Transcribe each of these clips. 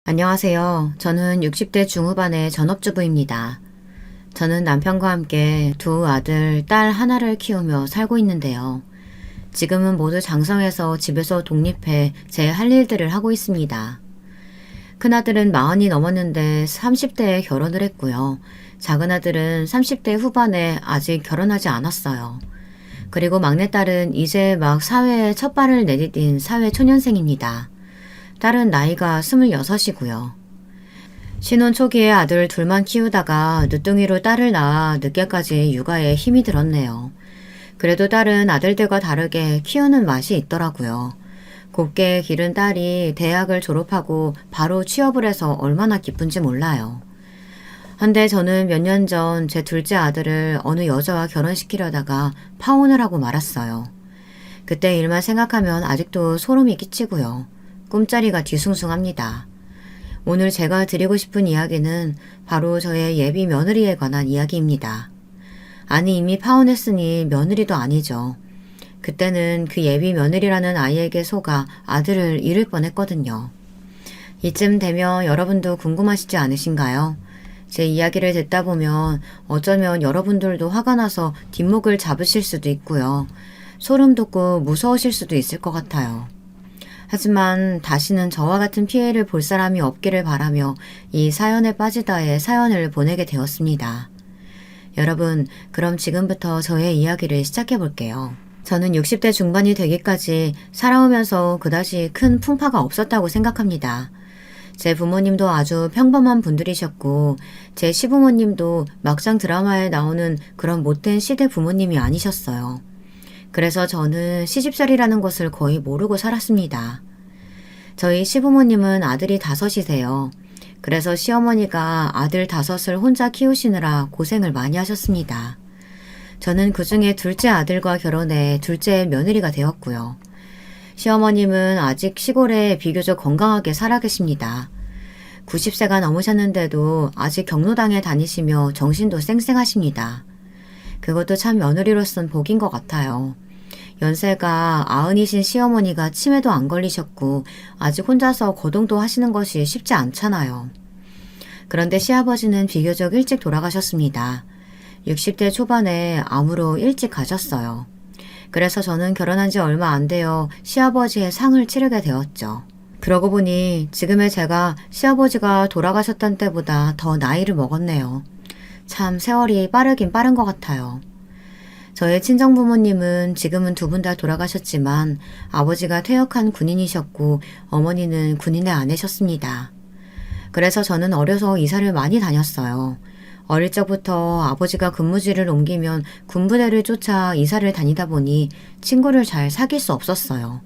안녕하세요. 저는 60대 중후반의 전업주부입니다. 저는 남편과 함께 두 아들, 딸 하나를 키우며 살고 있는데요. 지금은 모두 장성해서 집에서 독립해 제 할 일들을 하고 있습니다. 큰아들은 40이 넘었는데 30대에 결혼을 했고요. 작은아들은 30대 후반에 아직 결혼하지 않았어요. 그리고 막내딸은 이제 막 사회에 첫 발을 내디딘 사회초년생입니다. 딸은 나이가 26이고요. 신혼 초기에 아들 둘만 키우다가 늦둥이로 딸을 낳아 늦게까지 육아에 힘이 들었네요. 그래도 딸은 아들들과 다르게 키우는 맛이 있더라고요. 곱게 기른 딸이 대학을 졸업하고 바로 취업을 해서 얼마나 기쁜지 몰라요. 한데 저는 몇 년 전 제 둘째 아들을 어느 여자와 결혼시키려다가 파혼을 하고 말았어요. 그때 일만 생각하면 아직도 소름이 끼치고요. 꿈자리가 뒤숭숭합니다. 오늘 제가 드리고 싶은 이야기는 바로 저의 예비 며느리에 관한 이야기입니다. 아니 이미 파혼했으니 며느리도 아니죠. 그때는 그 예비 며느리라는 아이에게 속아 아들을 잃을 뻔했거든요. 이쯤 되면 여러분도 궁금하시지 않으신가요? 제 이야기를 듣다 보면 어쩌면 여러분들도 화가 나서 뒷목을 잡으실 수도 있고요. 소름 돋고 무서우실 수도 있을 것 같아요. 하지만 다시는 저와 같은 피해를 볼 사람이 없기를 바라며 이 사연에 빠지다의 사연을 보내게 되었습니다. 여러분, 그럼 지금부터 저의 이야기를 시작해 볼게요. 저는 60대 중반이 되기까지 살아오면서 그다지 큰 풍파가 없었다고 생각합니다. 제 부모님도 아주 평범한 분들이셨고 제 시부모님도 막상 드라마에 나오는 그런 못된 시대 부모님이 아니셨어요. 그래서 저는 시집살이라는 것을 거의 모르고 살았습니다. 저희 시부모님은 아들이 5이세요. 그래서 시어머니가 아들 5을 혼자 키우시느라 고생을 많이 하셨습니다. 저는 그 중에 둘째 아들과 결혼해 둘째 며느리가 되었고요. 시어머님은 아직 시골에 비교적 건강하게 살아 계십니다. 90세가 넘으셨는데도 아직 경로당에 다니시며 정신도 쌩쌩하십니다. 그것도 참 며느리로선 복인 것 같아요. 연세가 90이신 시어머니가 치매도 안 걸리셨고 아직 혼자서 거동도 하시는 것이 쉽지 않잖아요. 그런데 시아버지는 비교적 일찍 돌아가셨습니다. 60대 초반에 암으로 일찍 가셨어요. 그래서 저는 결혼한 지 얼마 안 되어 시아버지의 상을 치르게 되었죠. 그러고 보니 지금의 제가 시아버지가 돌아가셨던 때보다 더 나이를 먹었네요. 참 세월이 빠르긴 빠른 것 같아요. 저의 친정부모님은 지금은 두 분 다 돌아가셨지만 아버지가 퇴역한 군인이셨고 어머니는 군인의 아내셨습니다. 그래서 저는 어려서 이사를 많이 다녔어요. 어릴 적부터 아버지가 근무지를 옮기면 군부대를 쫓아 이사를 다니다 보니 친구를 잘 사귈 수 없었어요.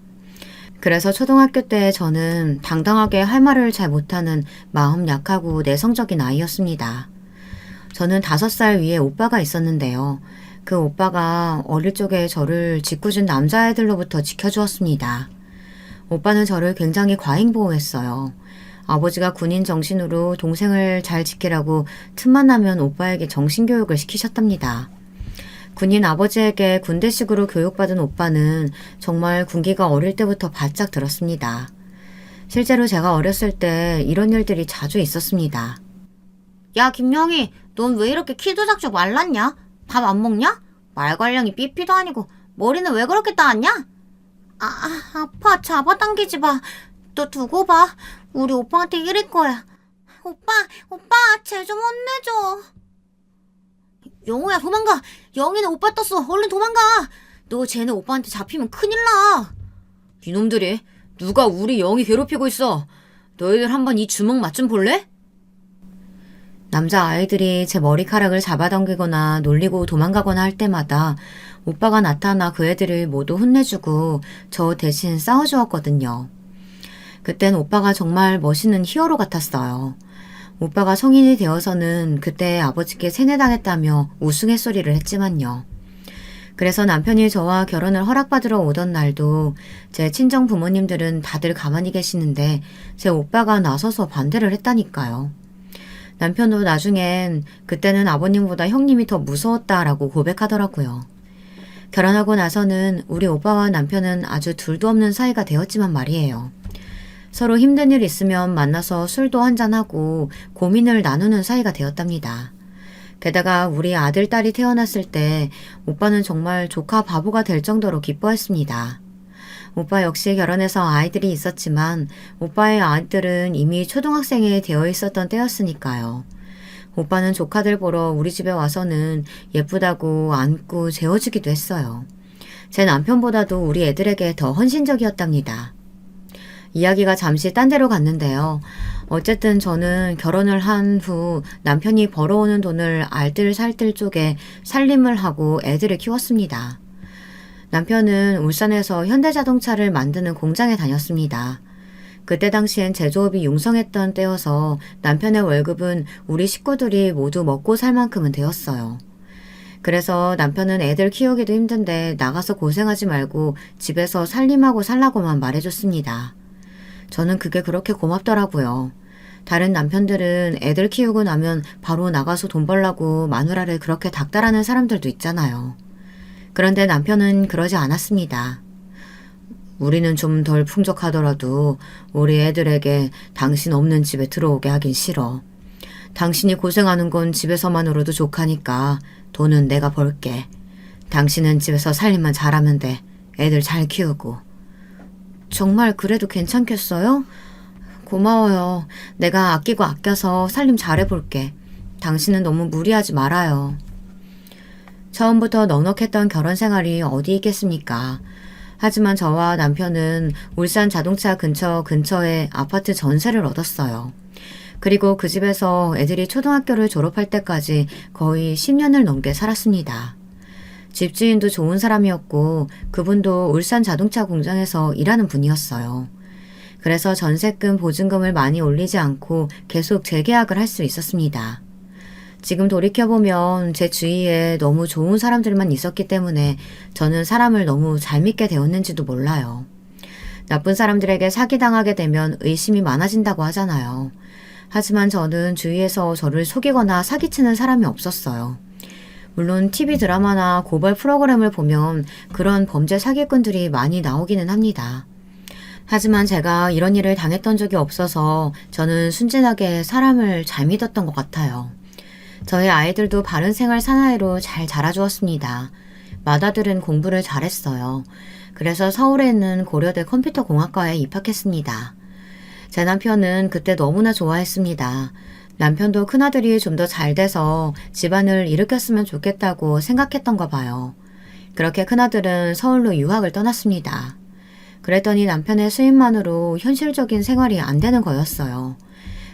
그래서 초등학교 때 저는 당당하게 할 말을 잘 못하는 마음 약하고 내성적인 아이였습니다. 저는 5살 위에 오빠가 있었는데요. 그 오빠가 어릴 적에 저를 짓궂은 남자애들로부터 지켜주었습니다. 오빠는 저를 굉장히 과잉보호했어요. 아버지가 군인 정신으로 동생을 잘 지키라고 틈만 나면 오빠에게 정신교육을 시키셨답니다. 군인 아버지에게 군대식으로 교육받은 오빠는 정말 군기가 어릴 때부터 바짝 들었습니다. 실제로 제가 어렸을 때 이런 일들이 자주 있었습니다. 야, 김영희, 넌 왜 이렇게 키도 작고 말랐냐? 밥 안 먹냐? 말괄량이 삐삐도 아니고 머리는 왜 그렇게 따왔냐? 아파. 잡아당기지 마. 너 두고 봐. 우리 오빠한테 이럴 거야. 오빠, 쟤 좀 혼내줘. 영호야, 도망가. 영희는 오빠 떴어. 얼른 도망가. 너 쟤네 오빠한테 잡히면 큰일 나. 이놈들이 누가 우리 영희 괴롭히고 있어. 너희들 한번 이 주먹 맛 좀 볼래? 남자 아이들이 제 머리카락을 잡아당기거나 놀리고 도망가거나 할 때마다 오빠가 나타나 그 애들을 모두 혼내주고 저 대신 싸워주었거든요. 그땐 오빠가 정말 멋있는 히어로 같았어요. 오빠가 성인이 되어서는 그때 아버지께 세뇌당했다며 우스갯소리를 했지만요. 그래서 남편이 저와 결혼을 허락받으러 오던 날도 제 친정 부모님들은 다들 가만히 계시는데 제 오빠가 나서서 반대를 했다니까요. 남편도 나중엔 그때는 아버님보다 형님이 더 무서웠다라고 고백하더라고요. 결혼하고 나서는 우리 오빠와 남편은 아주 둘도 없는 사이가 되었지만 말이에요. 서로 힘든 일 있으면 만나서 술도 한잔하고 고민을 나누는 사이가 되었답니다. 게다가 우리 아들, 딸이 태어났을 때 오빠는 정말 조카 바보가 될 정도로 기뻐했습니다. 오빠 역시 결혼해서 아이들이 있었지만 오빠의 아이들은 이미 초등학생이 되어 있었던 때였으니까요. 오빠는 조카들 보러 우리 집에 와서는 예쁘다고 안고 재워주기도 했어요. 제 남편보다도 우리 애들에게 더 헌신적이었답니다. 이야기가 잠시 딴 데로 갔는데요. 어쨌든 저는 결혼을 한 후 남편이 벌어오는 돈을 알뜰살뜰 쪽에 살림을 하고 애들을 키웠습니다. 남편은 울산에서 현대자동차를 만드는 공장에 다녔습니다. 그때 당시엔 제조업이 융성했던 때여서 남편의 월급은 우리 식구들이 모두 먹고 살 만큼은 되었어요. 그래서 남편은 애들 키우기도 힘든데 나가서 고생하지 말고 집에서 살림하고 살라고만 말해줬습니다. 저는 그게 그렇게 고맙더라고요. 다른 남편들은 애들 키우고 나면 바로 나가서 돈 벌라고 마누라를 그렇게 닥달하는 사람들도 있잖아요. 그런데 남편은 그러지 않았습니다. 우리는 좀 덜 풍족하더라도 우리 애들에게 당신 없는 집에 들어오게 하긴 싫어. 당신이 고생하는 건 집에서만으로도 족하니까 돈은 내가 벌게. 당신은 집에서 살림만 잘하면 돼. 애들 잘 키우고. 정말 그래도 괜찮겠어요? 고마워요. 내가 아끼고 아껴서 살림 잘해볼게. 당신은 너무 무리하지 말아요. 처음부터 넉넉했던 결혼 생활이 어디 있겠습니까? 하지만 저와 남편은 울산 자동차 근처에 아파트 전세를 얻었어요. 그리고 그 집에서 애들이 초등학교를 졸업할 때까지 거의 10년을 넘게 살았습니다. 집주인도 좋은 사람이었고 그분도 울산 자동차 공장에서 일하는 분이었어요. 그래서 전세금, 보증금을 많이 올리지 않고 계속 재계약을 할 수 있었습니다. 지금 돌이켜보면 제 주위에 너무 좋은 사람들만 있었기 때문에 저는 사람을 너무 잘 믿게 되었는지도 몰라요. 나쁜 사람들에게 사기당하게 되면 의심이 많아진다고 하잖아요. 하지만 저는 주위에서 저를 속이거나 사기치는 사람이 없었어요. 물론 TV 드라마나 고발 프로그램을 보면 그런 범죄 사기꾼들이 많이 나오기는 합니다. 하지만 제가 이런 일을 당했던 적이 없어서 저는 순진하게 사람을 잘 믿었던 것 같아요. 저희 아이들도 바른 생활 사나이로 잘 자라주었습니다. 맏아들은 공부를 잘했어요. 그래서 서울에 있는 고려대 컴퓨터공학과에 입학했습니다. 제 남편은 그때 너무나 좋아했습니다. 남편도 큰아들이 좀 더 잘 돼서 집안을 일으켰으면 좋겠다고 생각했던가 봐요. 그렇게 큰아들은 서울로 유학을 떠났습니다. 그랬더니 남편의 수입만으로 현실적인 생활이 안 되는 거였어요.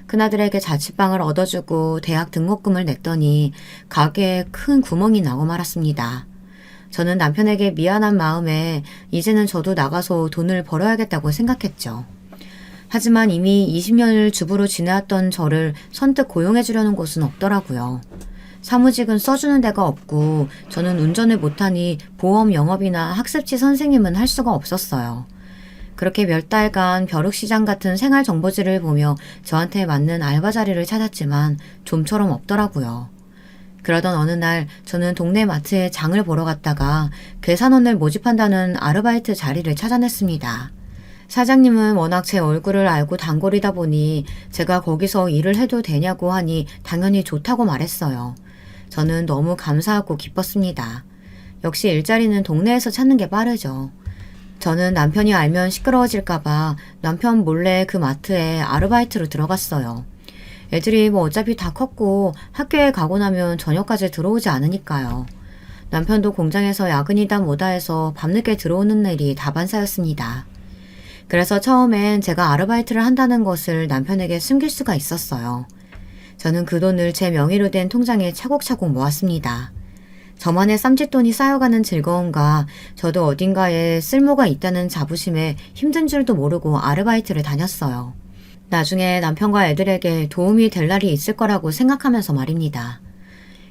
큰아들에게 자취방을 얻어주고 대학 등록금을 냈더니 가게에 큰 구멍이 나고 말았습니다. 저는 남편에게 미안한 마음에 이제는 저도 나가서 돈을 벌어야겠다고 생각했죠. 하지만 이미 20년을 주부로 지내왔던 저를 선뜻 고용해주려는 곳은 없더라고요. 사무직은 써주는 데가 없고 저는 운전을 못하니 보험 영업이나 학습지 선생님은 할 수가 없었어요. 그렇게 몇 달간 벼룩시장 같은 생활정보지를 보며 저한테 맞는 알바 자리를 찾았지만 좀처럼 없더라고요. 그러던 어느 날 저는 동네 마트에 장을 보러 갔다가 계산원을 모집한다는 아르바이트 자리를 찾아냈습니다. 사장님은 워낙 제 얼굴을 알고 단골이다 보니 제가 거기서 일을 해도 되냐고 하니 당연히 좋다고 말했어요. 저는 너무 감사하고 기뻤습니다. 역시 일자리는 동네에서 찾는 게 빠르죠. 저는 남편이 알면 시끄러워질까봐 남편 몰래 그 마트에 아르바이트로 들어갔어요. 애들이 뭐 어차피 다 컸고 학교에 가고 나면 저녁까지 들어오지 않으니까요. 남편도 공장에서 야근이다 뭐다 해서 밤늦게 들어오는 일이 다반사였습니다. 그래서 처음엔 제가 아르바이트를 한다는 것을 남편에게 숨길 수가 있었어요. 저는 그 돈을 제 명의로 된 통장에 차곡차곡 모았습니다. 저만의 쌈짓돈이 쌓여가는 즐거움과 저도 어딘가에 쓸모가 있다는 자부심에 힘든 줄도 모르고 아르바이트를 다녔어요. 나중에 남편과 애들에게 도움이 될 날이 있을 거라고 생각하면서 말입니다.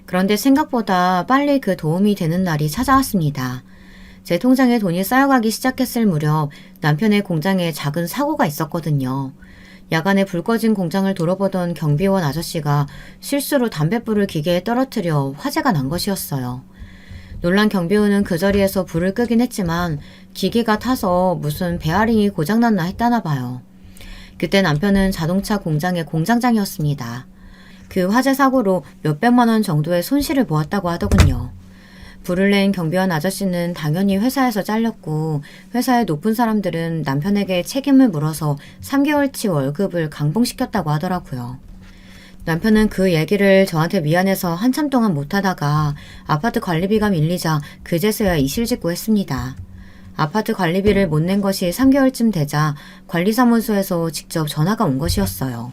그런데 생각보다 빨리 그 도움이 되는 날이 찾아왔습니다. 제 통장에 돈이 쌓여가기 시작했을 무렵 남편의 공장에 작은 사고가 있었거든요. 야간에 불 꺼진 공장을 돌아보던 경비원 아저씨가 실수로 담뱃불을 기계에 떨어뜨려 화재가 난 것이었어요. 놀란 경비원은 그 자리에서 불을 끄긴 했지만 기계가 타서 무슨 베어링이 고장났나 했다나 봐요. 그때 남편은 자동차 공장의 공장장이었습니다. 그 화재 사고로 몇백만 원 정도의 손실을 보았다고 하더군요. 불을 낸 경비원 아저씨는 당연히 회사에서 잘렸고 회사의 높은 사람들은 남편에게 책임을 물어서 3개월치 월급을 강봉시켰다고 하더라고요. 남편은 그 얘기를 저한테 미안해서 한참 동안 못하다가 아파트 관리비가 밀리자 그제서야 이실직고했습니다. 아파트 관리비를 못 낸 것이 3개월쯤 되자 관리사무소에서 직접 전화가 온 것이었어요.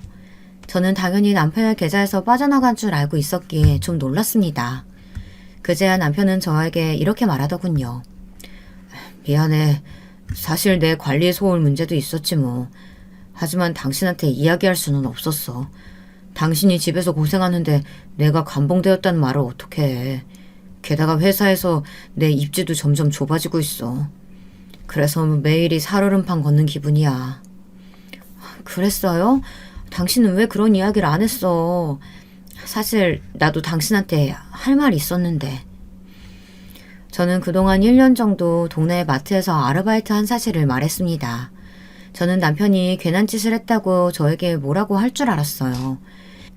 저는 당연히 남편의 계좌에서 빠져나간 줄 알고 있었기에 좀 놀랐습니다. 그제야 남편은 저에게 이렇게 말하더군요. 미안해. 사실 내 관리 소홀 문제도 있었지 뭐. 하지만 당신한테 이야기할 수는 없었어. 당신이 집에서 고생하는데 내가 감봉되었다는 말을 어떻게 해. 게다가 회사에서 내 입지도 점점 좁아지고 있어. 그래서 매일이 살얼음판 걷는 기분이야. 그랬어요? 당신은 왜 그런 이야기를 안 했어? 사실 나도 당신한테 할 말이 있었는데. 저는 그동안 1년 정도 동네 마트에서 아르바이트 한 사실을 말했습니다. 저는 남편이 괜한 짓을 했다고 저에게 뭐라고 할 줄 알았어요.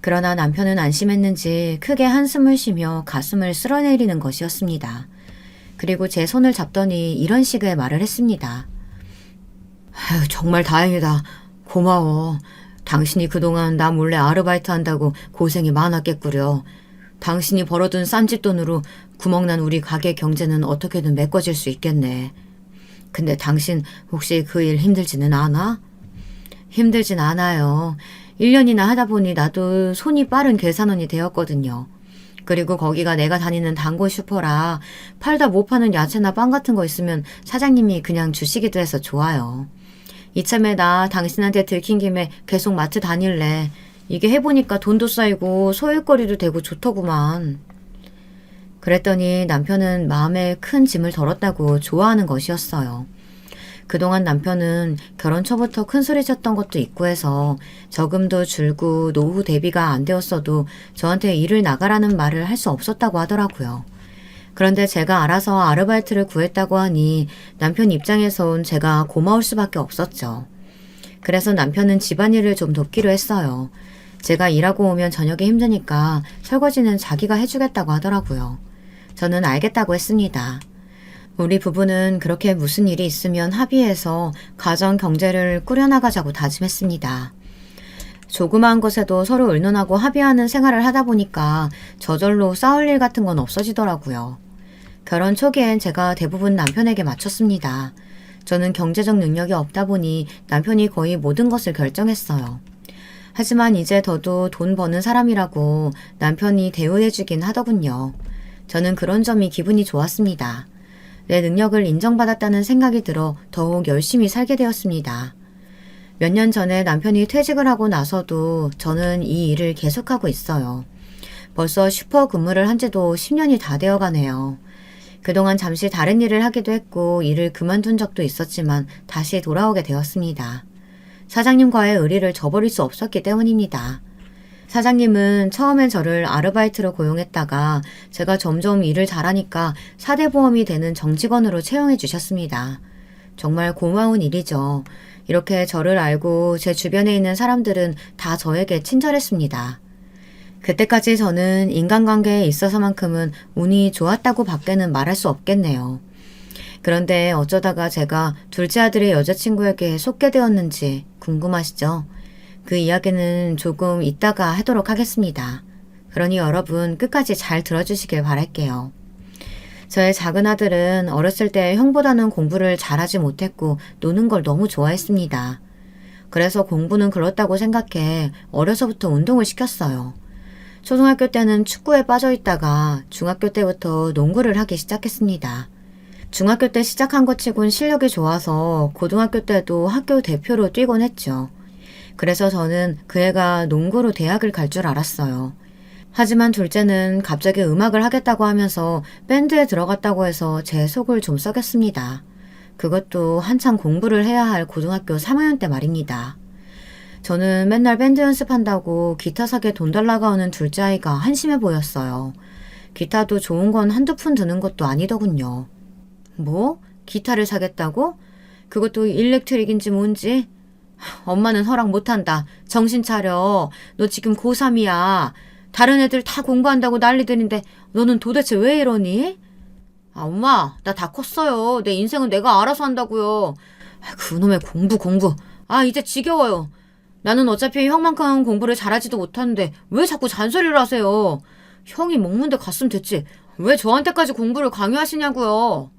그러나 남편은 안심했는지 크게 한숨을 쉬며 가슴을 쓸어내리는 것이었습니다. 그리고 제 손을 잡더니 이런 식의 말을 했습니다. 아유, 정말 다행이다. 고마워. 당신이 그동안 나 몰래 아르바이트 한다고 고생이 많았겠구려. 당신이 벌어둔 쌈짓돈으로 구멍난 우리 가게 경제는 어떻게든 메꿔질 수 있겠네. 근데 당신 혹시 그 일 힘들지는 않아? 힘들진 않아요. 1년이나 하다 보니 나도 손이 빠른 계산원이 되었거든요. 그리고 거기가 내가 다니는 단골 슈퍼라 팔다 못 파는 야채나 빵 같은 거 있으면 사장님이 그냥 주시기도 해서 좋아요. 이참에 나 당신한테 들킨 김에 계속 마트 다닐래. 이게 해보니까 돈도 쌓이고 소일거리도 되고 좋더구만. 그랬더니 남편은 마음에 큰 짐을 덜었다고 좋아하는 것이었어요. 그동안 남편은 결혼 초부터 큰소리 쳤던 것도 있고 해서 저금도 줄고 노후 대비가 안 되었어도 저한테 일을 나가라는 말을 할 수 없었다고 하더라고요. 그런데 제가 알아서 아르바이트를 구했다고 하니 남편 입장에선 제가 고마울 수밖에 없었죠. 그래서 남편은 집안일을 좀 돕기로 했어요. 제가 일하고 오면 저녁에 힘드니까 설거지는 자기가 해주겠다고 하더라고요. 저는 알겠다고 했습니다. 우리 부부는 그렇게 무슨 일이 있으면 합의해서 가정 경제를 꾸려나가자고 다짐했습니다. 조그마한 것에도 서로 의논하고 합의하는 생활을 하다 보니까 저절로 싸울 일 같은 건 없어지더라고요. 결혼 초기엔 제가 대부분 남편에게 맞췄습니다. 저는 경제적 능력이 없다 보니 남편이 거의 모든 것을 결정했어요. 하지만 이제 저도 돈 버는 사람이라고 남편이 대우해주긴 하더군요. 저는 그런 점이 기분이 좋았습니다. 내 능력을 인정받았다는 생각이 들어 더욱 열심히 살게 되었습니다. 몇 년 전에 남편이 퇴직을 하고 나서도 저는 이 일을 계속하고 있어요. 벌써 슈퍼 근무를 한 지도 10년이 다 되어 가네요. 그동안 잠시 다른 일을 하기도 했고 일을 그만둔 적도 있었지만 다시 돌아오게 되었습니다. 사장님과의 의리를 저버릴 수 없었기 때문입니다. 사장님은 처음엔 저를 아르바이트로 고용했다가 제가 점점 일을 잘하니까 4대 보험이 되는 정직원으로 채용해 주셨습니다. 정말 고마운 일이죠. 이렇게 저를 알고 제 주변에 있는 사람들은 다 저에게 친절했습니다. 그때까지 저는 인간관계에 있어서만큼은 운이 좋았다고 밖에는 말할 수 없겠네요. 그런데 어쩌다가 제가 둘째 아들의 여자친구에게 속게 되었는지 궁금하시죠? 그 이야기는 조금 이따가 하도록 하겠습니다. 그러니 여러분 끝까지 잘 들어주시길 바랄게요. 저의 작은 아들은 어렸을 때 형보다는 공부를 잘하지 못했고 노는 걸 너무 좋아했습니다. 그래서 공부는 그렇다고 생각해 어려서부터 운동을 시켰어요. 초등학교 때는 축구에 빠져 있다가 중학교 때부터 농구를 하기 시작했습니다. 중학교 때 시작한 것 치곤 실력이 좋아서 고등학교 때도 학교 대표로 뛰곤 했죠. 그래서 저는 그 애가 농구로 대학을 갈 줄 알았어요. 하지만 둘째는 갑자기 음악을 하겠다고 하면서 밴드에 들어갔다고 해서 제 속을 좀 썩였습니다. 그것도 한창 공부를 해야 할 고등학교 3학년 때 말입니다. 저는 맨날 밴드 연습한다고 기타 사게 돈 달라고 하는 둘째 아이가 한심해 보였어요. 기타도 좋은 건 한두 푼 드는 것도 아니더군요. 뭐? 기타를 사겠다고? 그것도 일렉트릭인지 뭔지? 엄마는 허락 못한다. 정신 차려. 너 지금 고3이야. 다른 애들 다 공부한다고 난리들인데 너는 도대체 왜 이러니? 엄마, 나 다 컸어요. 내 인생은 내가 알아서 한다고요. 그놈의 공부. 이제 지겨워요. 나는 어차피 형만큼 공부를 잘하지도 못하는데 왜 자꾸 잔소리를 하세요? 형이 먹는데 갔으면 됐지. 왜 저한테까지 공부를 강요하시냐고요.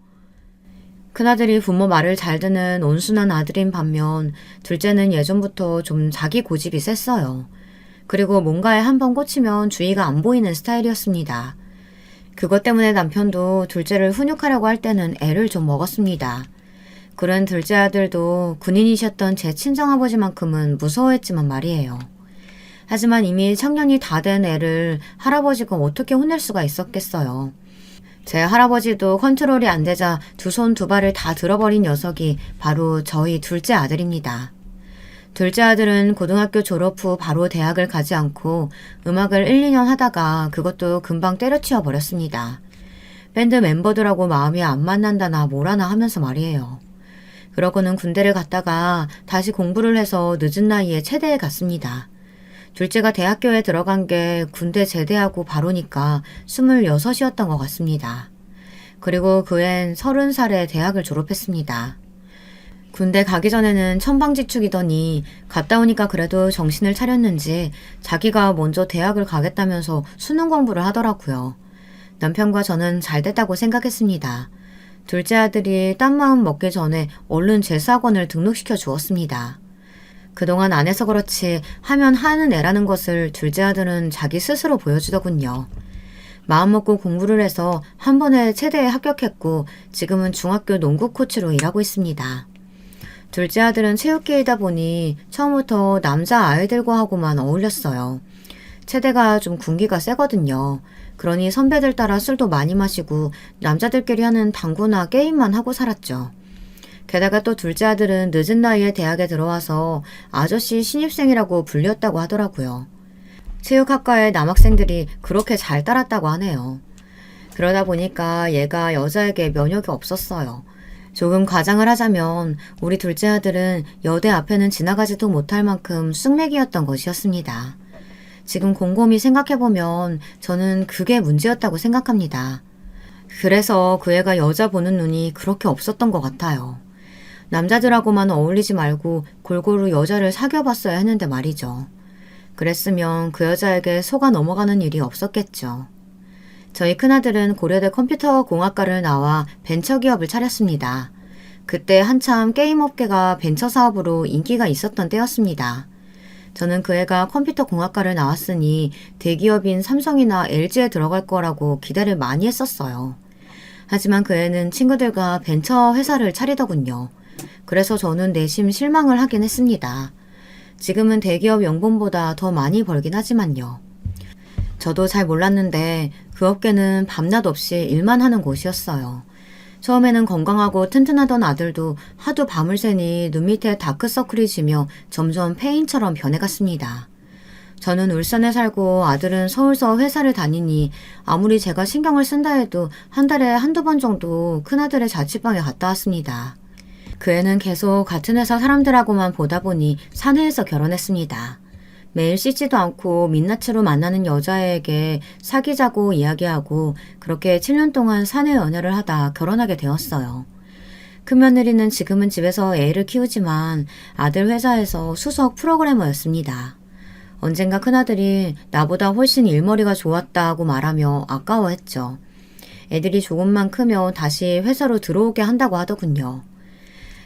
큰아들이 부모 말을 잘 듣는 온순한 아들인 반면 둘째는 예전부터 좀 자기 고집이 셌어요. 그리고 뭔가에 한번 꽂히면 주의가 안 보이는 스타일이었습니다. 그것 때문에 남편도 둘째를 훈육하려고 할 때는 애를 좀 먹었습니다. 그런 둘째 아들도 군인이셨던 제 친정아버지만큼은 무서워했지만 말이에요. 하지만 이미 청년이 다 된 애를 할아버지가 어떻게 혼낼 수가 있었겠어요. 제 할아버지도 컨트롤이 안 되자 두 손 두 발을 다 들어버린 녀석이 바로 저희 둘째 아들입니다. 둘째 아들은 고등학교 졸업 후 바로 대학을 가지 않고 음악을 1, 2년 하다가 그것도 금방 때려치워 버렸습니다. 밴드 멤버들하고 마음이 안 맞는다나 뭐라나 하면서 말이에요. 그러고는 군대를 갔다가 다시 공부를 해서 늦은 나이에 체대에 갔습니다. 둘째가 대학교에 들어간 게 군대 제대하고 바로니까 26이었던 것 같습니다. 그리고 그 앤 30살에 대학을 졸업했습니다. 군대 가기 전에는 천방지축이더니 갔다 오니까 그래도 정신을 차렸는지 자기가 먼저 대학을 가겠다면서 수능 공부를 하더라고요. 남편과 저는 잘 됐다고 생각했습니다. 둘째 아들이 딴 마음 먹기 전에 얼른 재수학원을 등록시켜 주었습니다. 그동안 안 해서 그렇지 하면 하는 애라는 것을 둘째 아들은 자기 스스로 보여주더군요. 마음먹고 공부를 해서 한 번에 체대에 합격했고 지금은 중학교 농구 코치로 일하고 있습니다. 둘째 아들은 체육계이다 보니 처음부터 남자 아이들과 하고만 어울렸어요. 체대가 좀 군기가 세거든요. 그러니 선배들 따라 술도 많이 마시고 남자들끼리 하는 당구나 게임만 하고 살았죠. 게다가 또 둘째 아들은 늦은 나이에 대학에 들어와서 아저씨 신입생이라고 불렸다고 하더라고요. 체육학과의 남학생들이 그렇게 잘 따랐다고 하네요. 그러다 보니까 얘가 여자에게 면역이 없었어요. 조금 과장을 하자면 우리 둘째 아들은 여대 앞에는 지나가지도 못할 만큼 쑥맥이었던 것이었습니다. 지금 곰곰이 생각해보면 저는 그게 문제였다고 생각합니다. 그래서 그 애가 여자 보는 눈이 그렇게 없었던 것 같아요. 남자들하고만 어울리지 말고 골고루 여자를 사귀어봤어야 했는데 말이죠. 그랬으면 그 여자에게 속아 넘어가는 일이 없었겠죠. 저희 큰아들은 고려대 컴퓨터공학과를 나와 벤처기업을 차렸습니다. 그때 한참 게임업계가 벤처 사업으로 인기가 있었던 때였습니다. 저는 그 애가 컴퓨터공학과를 나왔으니 대기업인 삼성이나 LG에 들어갈 거라고 기대를 많이 했었어요. 하지만 그 애는 친구들과 벤처 회사를 차리더군요. 그래서 저는 내심 실망을 하긴 했습니다. 지금은 대기업 연봉보다 더 많이 벌긴 하지만요. 저도 잘 몰랐는데 그 업계는 밤낮 없이 일만 하는 곳이었어요. 처음에는 건강하고 튼튼하던 아들도 하도 밤을 새니 눈 밑에 다크서클이 지며 점점 폐인처럼 변해갔습니다. 저는 울산에 살고 아들은 서울서 회사를 다니니 아무리 제가 신경을 쓴다 해도 한 달에 한두 번 정도 큰아들의 자취방에 갔다 왔습니다. 그 애는 계속 같은 회사 사람들하고만 보다 보니 사내에서 결혼했습니다. 매일 씻지도 않고 민낯으로 만나는 여자애에게 사귀자고 이야기하고 그렇게 7년 동안 사내 연애를 하다 결혼하게 되었어요. 큰며느리는 지금은 집에서 애를 키우지만 아들 회사에서 수석 프로그래머였습니다. 언젠가 큰아들이 나보다 훨씬 일머리가 좋았다고 말하며 아까워했죠. 애들이 조금만 크면 다시 회사로 들어오게 한다고 하더군요.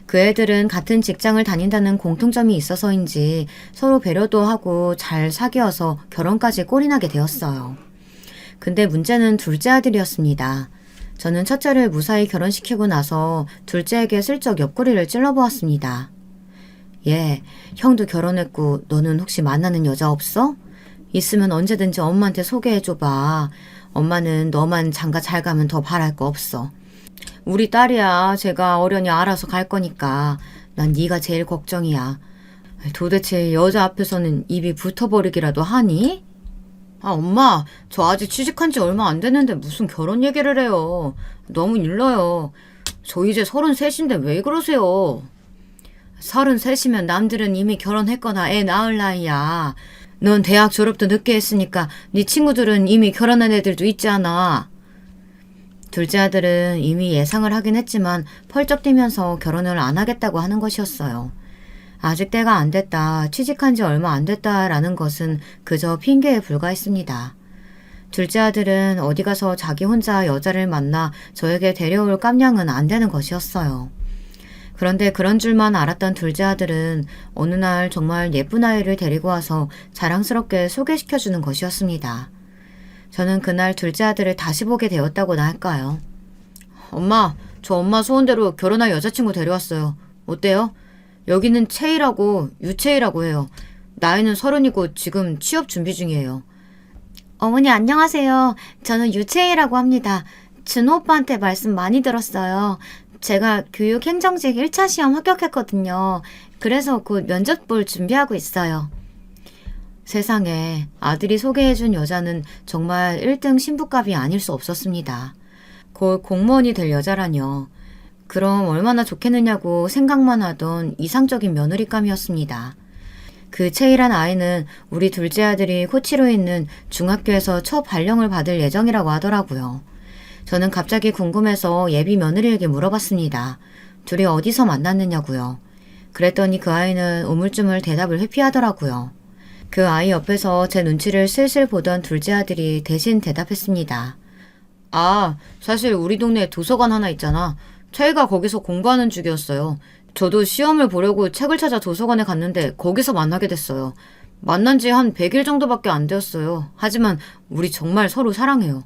그 애들은 같은 직장을 다닌다는 공통점이 있어서인지 서로 배려도 하고 잘 사귀어서 결혼까지 꼴이나게 되었어요. 근데 문제는 둘째 아들이었습니다. 저는 첫째를 무사히 결혼시키고 나서 둘째에게 슬쩍 옆구리를 찔러보았습니다. 얘, 형도 결혼했고 너는 혹시 만나는 여자 없어? 있으면 언제든지 엄마한테 소개해줘봐. 엄마는 너만 장가 잘 가면 더 바랄 거 없어. 우리 딸이야. 제가 어련히 알아서 갈 거니까. 난 네가 제일 걱정이야. 도대체 여자 앞에서는 입이 붙어버리기라도 하니? 엄마, 저 아직 취직한 지 얼마 안 됐는데 무슨 결혼 얘기를 해요. 너무 일러요. 저 이제 33인데 왜 그러세요? 33이면 남들은 이미 결혼했거나 애 낳을 나이야. 넌 대학 졸업도 늦게 했으니까 네 친구들은 이미 결혼한 애들도 있잖아. 둘째 아들은 이미 예상을 하긴 했지만 펄쩍 뛰면서 결혼을 안 하겠다고 하는 것이었어요. 아직 때가 안 됐다, 취직한 지 얼마 안 됐다라는 것은 그저 핑계에 불과했습니다. 둘째 아들은 어디 가서 자기 혼자 여자를 만나 저에게 데려올 깜냥은 안 되는 것이었어요. 그런데 그런 줄만 알았던 둘째 아들은 어느 날 정말 예쁜 아이를 데리고 와서 자랑스럽게 소개시켜주는 것이었습니다. 저는 그날 둘째 아들을 다시 보게 되었다고나 할까요? 엄마, 저 엄마 소원대로 결혼할 여자친구 데려왔어요. 어때요? 여기는 채이라고, 유채이라고 해요. 나이는 30이고 지금 취업 준비 중이에요. 어머니 안녕하세요. 저는 유채이라고 합니다. 준호 오빠한테 말씀 많이 들었어요. 제가 교육행정직 1차 시험 합격했거든요. 그래서 곧 면접 볼 준비하고 있어요. 세상에 아들이 소개해준 여자는 정말 1등 신부값이 아닐 수 없었습니다. 곧 공무원이 될 여자라뇨. 그럼 얼마나 좋겠느냐고 생각만 하던 이상적인 며느리감이었습니다. 그 채이란 아이는 우리 둘째 아들이 코치로 있는 중학교에서 첫 발령을 받을 예정이라고 하더라고요. 저는 갑자기 궁금해서 예비 며느리에게 물어봤습니다. 둘이 어디서 만났느냐고요. 그랬더니 그 아이는 우물쭈물 대답을 회피하더라고요. 그 아이 옆에서 제 눈치를 슬슬 보던 둘째 아들이 대신 대답했습니다. 아, 사실 우리 동네에 도서관 하나 있잖아. 채이가 거기서 공부하는 중이었어요. 저도 시험을 보려고 책을 찾아 도서관에 갔는데 거기서 만나게 됐어요. 만난 지 한 100일 정도밖에 안 되었어요. 하지만 우리 정말 서로 사랑해요.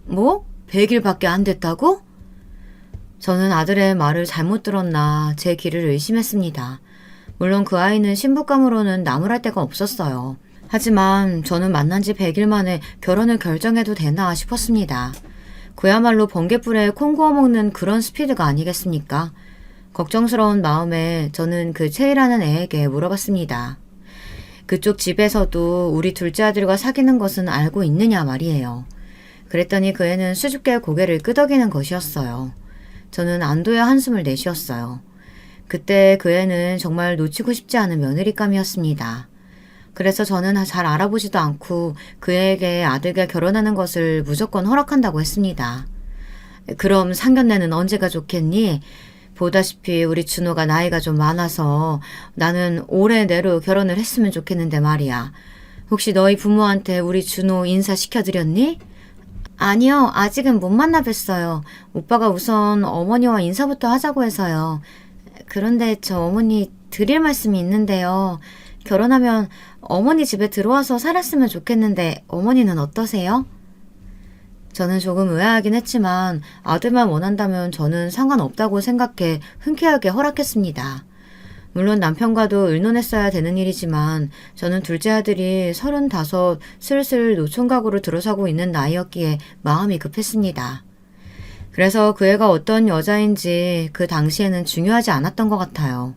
뭐? 100일밖에 안 됐다고? 저는 아들의 말을 잘못 들었나 제 귀를 의심했습니다. 물론 그 아이는 신부감으로는 나무랄 데가 없었어요. 하지만 저는 만난 지 100일 만에 결혼을 결정해도 되나 싶었습니다. 그야말로 번갯불에 콩 구워 먹는 그런 스피드가 아니겠습니까? 걱정스러운 마음에 저는 그 채이라는 애에게 물어봤습니다. 그쪽 집에서도 우리 둘째 아들과 사귀는 것은 알고 있느냐 말이에요. 그랬더니 그 애는 수줍게 고개를 끄덕이는 것이었어요. 저는 안도의 한숨을 내쉬었어요. 그때 그 애는 정말 놓치고 싶지 않은 며느리감이었습니다. 그래서 저는 잘 알아보지도 않고 그 애에게 아들과 결혼하는 것을 무조건 허락한다고 했습니다. 그럼 상견례는 언제가 좋겠니? 보다시피 우리 준호가 나이가 좀 많아서 나는 올해 내로 결혼을 했으면 좋겠는데 말이야. 혹시 너희 부모한테 우리 준호 인사시켜드렸니? 아니요, 아직은 못 만나 뵀어요. 오빠가 우선 어머니와 인사부터 하자고 해서요. 그런데 저 어머니 드릴 말씀이 있는데요. 결혼하면 어머니 집에 들어와서 살았으면 좋겠는데 어머니는 어떠세요? 저는 조금 의아하긴 했지만 아들만 원한다면 저는 상관없다고 생각해 흔쾌하게 허락했습니다. 물론 남편과도 의논했어야 되는 일이지만 저는 둘째 아들이 35 슬슬 노총각으로 들어서고 있는 나이였기에 마음이 급했습니다. 그래서 그 애가 어떤 여자인지 그 당시에는 중요하지 않았던 것 같아요.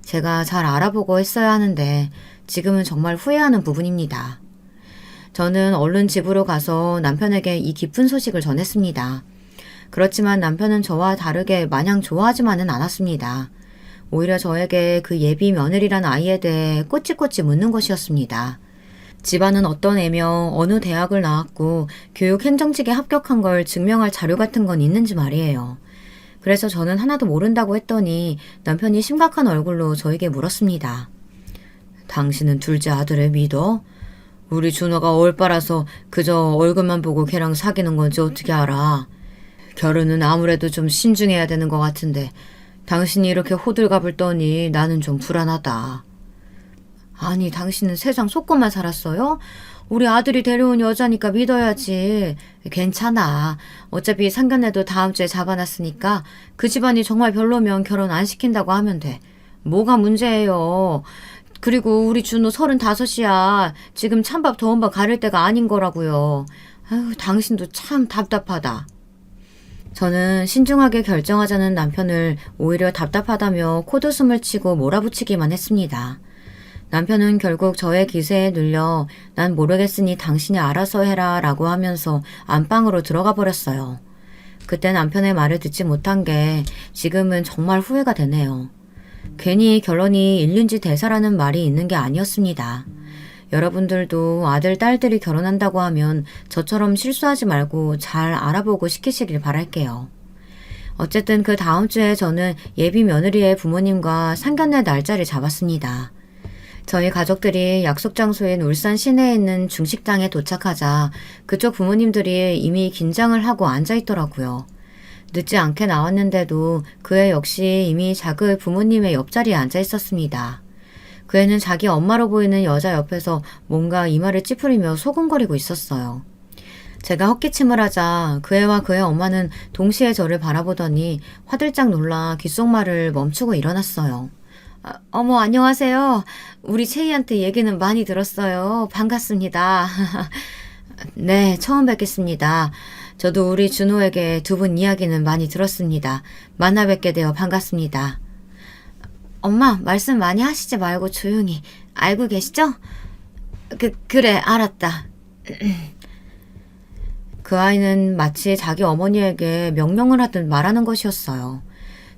제가 잘 알아보고 했어야 하는데 지금은 정말 후회하는 부분입니다. 저는 얼른 집으로 가서 남편에게 이 기쁜 소식을 전했습니다. 그렇지만 남편은 저와 다르게 마냥 좋아하지만은 않았습니다. 오히려 저에게 그 예비 며느리란 아이에 대해 꼬치꼬치 묻는 것이었습니다. 집안은 어떤 애며 어느 대학을 나왔고 교육 행정직에 합격한 걸 증명할 자료 같은 건 있는지 말이에요. 그래서 저는 하나도 모른다고 했더니 남편이 심각한 얼굴로 저에게 물었습니다. 당신은 둘째 아들을 믿어? 우리 준호가 얼빠라서 그저 얼굴만 보고 걔랑 사귀는 건지 어떻게 알아? 결혼은 아무래도 좀 신중해야 되는 것 같은데 당신이 이렇게 호들갑을 떠니 나는 좀 불안하다. 아니, 당신은 세상 속고만 살았어요? 우리 아들이 데려온 여자니까 믿어야지. 괜찮아. 어차피 상견례도 다음 주에 잡아놨으니까 그 집안이 정말 별로면 결혼 안 시킨다고 하면 돼. 뭐가 문제예요. 그리고 우리 준호 35이야. 지금 찬밥 더운 밥 가릴 때가 아닌 거라고요. 아유, 당신도 참 답답하다. 저는 신중하게 결정하자는 남편을 오히려 답답하다며 코웃음을 치고 몰아붙이기만 했습니다. 남편은 결국 저의 기세에 눌려 난 모르겠으니 당신이 알아서 해라 라고 하면서 안방으로 들어가 버렸어요. 그때 남편의 말을 듣지 못한 게 지금은 정말 후회가 되네요. 괜히 결혼이 일륜지 대사라는 말이 있는 게 아니었습니다. 여러분들도 아들, 딸들이 결혼한다고 하면 저처럼 실수하지 말고 잘 알아보고 시키시길 바랄게요. 어쨌든 그 다음 주에 저는 예비 며느리의 부모님과 상견례 날짜를 잡았습니다. 저희 가족들이 약속 장소인 울산 시내에 있는 중식당에 도착하자 그쪽 부모님들이 이미 긴장을 하고 앉아 있더라고요. 늦지 않게 나왔는데도 그 애 역시 이미 자그 부모님의 옆자리에 앉아 있었습니다. 그 애는 자기 엄마로 보이는 여자 옆에서 뭔가 이마를 찌푸리며 소곤거리고 있었어요. 제가 헛기침을 하자 그 애와 그 애 엄마는 동시에 저를 바라보더니 화들짝 놀라 귓속말을 멈추고 일어났어요. 어머, 안녕하세요. 우리 채희한테 얘기는 많이 들었어요. 반갑습니다. 네, 처음 뵙겠습니다. 저도 우리 준호에게 두 분 이야기는 많이 들었습니다. 만나 뵙게 되어 반갑습니다. 엄마, 말씀 많이 하시지 말고 조용히. 알고 계시죠? 그래, 알았다. 그 아이는 마치 자기 어머니에게 명령을 하듯 말하는 것이었어요.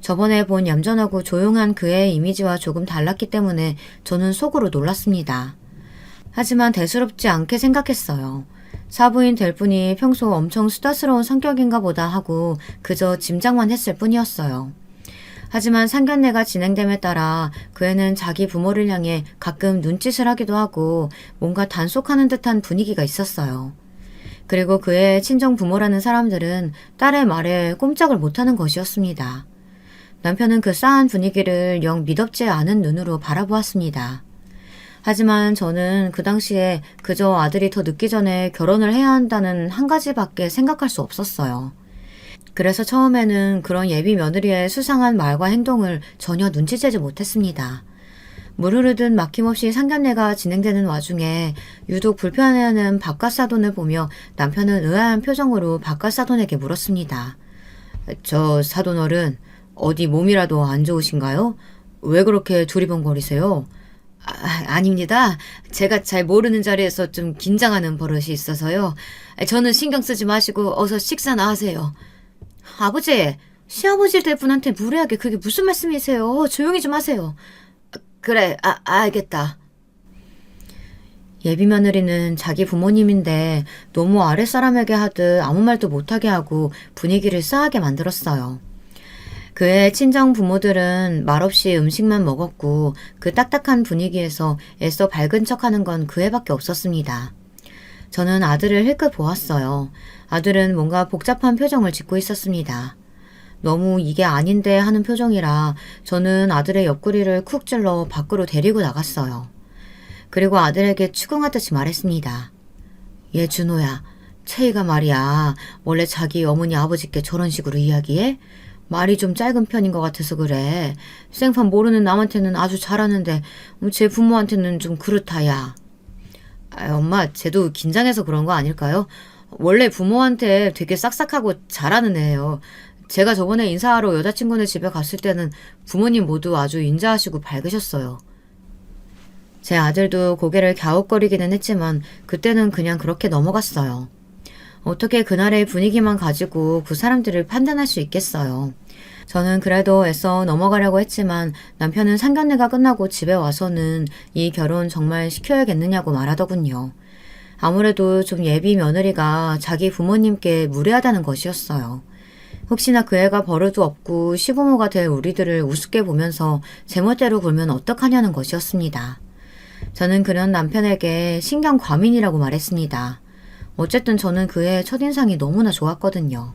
저번에 본 얌전하고 조용한 그의 이미지와 조금 달랐기 때문에 저는 속으로 놀랐습니다. 하지만 대수롭지 않게 생각했어요. 사부인 될 뿐이 평소 엄청 수다스러운 성격인가 보다 하고 그저 짐작만 했을 뿐이었어요. 하지만 상견례가 진행됨에 따라 그 애는 자기 부모를 향해 가끔 눈짓을 하기도 하고 뭔가 단속하는 듯한 분위기가 있었어요. 그리고 그의 친정 부모라는 사람들은 딸의 말에 꼼짝을 못하는 것이었습니다. 남편은 그 싸한 분위기를 영 미덥지 않은 눈으로 바라보았습니다. 하지만 저는 그 당시에 그저 아들이 더 늦기 전에 결혼을 해야 한다는 한 가지밖에 생각할 수 없었어요. 그래서 처음에는 그런 예비 며느리의 수상한 말과 행동을 전혀 눈치채지 못했습니다. 물 흐르듯 막힘없이 상견례가 진행되는 와중에 유독 불편해하는 바깥사돈을 보며 남편은 의아한 표정으로 바깥사돈에게 물었습니다. 저 사돈어른, 어디 몸이라도 안 좋으신가요? 왜 그렇게 두리번거리세요? 아닙니다. 제가 잘 모르는 자리에서 좀 긴장하는 버릇이 있어서요. 저는 신경 쓰지 마시고 어서 식사나 하세요. 아버지, 시아버지 될 분한테 무례하게 그게 무슨 말씀이세요? 조용히 좀 하세요. 그래, 알겠다. 예비 며느리는 자기 부모님인데 너무 아랫사람에게 하듯 아무 말도 못하게 하고 분위기를 싸하게 만들었어요. 그의 친정 부모들은 말없이 음식만 먹었고 그 딱딱한 분위기에서 애써 밝은 척하는 건 그 애밖에 없었습니다. 저는 아들을 힐끗 보았어요. 아들은 뭔가 복잡한 표정을 짓고 있었습니다. 너무 이게 아닌데 하는 표정이라 저는 아들의 옆구리를 쿡 찔러 밖으로 데리고 나갔어요. 그리고 아들에게 추궁하듯이 말했습니다. 얘 준호야, 채희가 말이야. 원래 자기 어머니 아버지께 저런 식으로 이야기해? 말이 좀 짧은 편인 것 같아서 그래. 생판 모르는 남한테는 아주 잘하는데 제 부모한테는 좀 그렇다야. 엄마, 쟤도 긴장해서 그런 거 아닐까요? 원래 부모한테 되게 싹싹하고 잘하는 애예요. 제가 저번에 인사하러 여자친구네 집에 갔을 때는 부모님 모두 아주 인자하시고 밝으셨어요. 제 아들도 고개를 갸웃거리기는 했지만 그때는 그냥 그렇게 넘어갔어요. 어떻게 그날의 분위기만 가지고 그 사람들을 판단할 수 있겠어요. 저는 그래도 애써 넘어가려고 했지만 남편은 상견례가 끝나고 집에 와서는 이 결혼 정말 시켜야겠느냐고 말하더군요. 아무래도 좀 예비 며느리가 자기 부모님께 무례하다는 것이었어요. 혹시나 그 애가 버릇도 없고 시부모가 될 우리들을 우습게 보면서 제멋대로 굴면 어떡하냐는 것이었습니다. 저는 그런 남편에게 신경 과민이라고 말했습니다. 어쨌든 저는 그의 첫인상이 너무나 좋았거든요.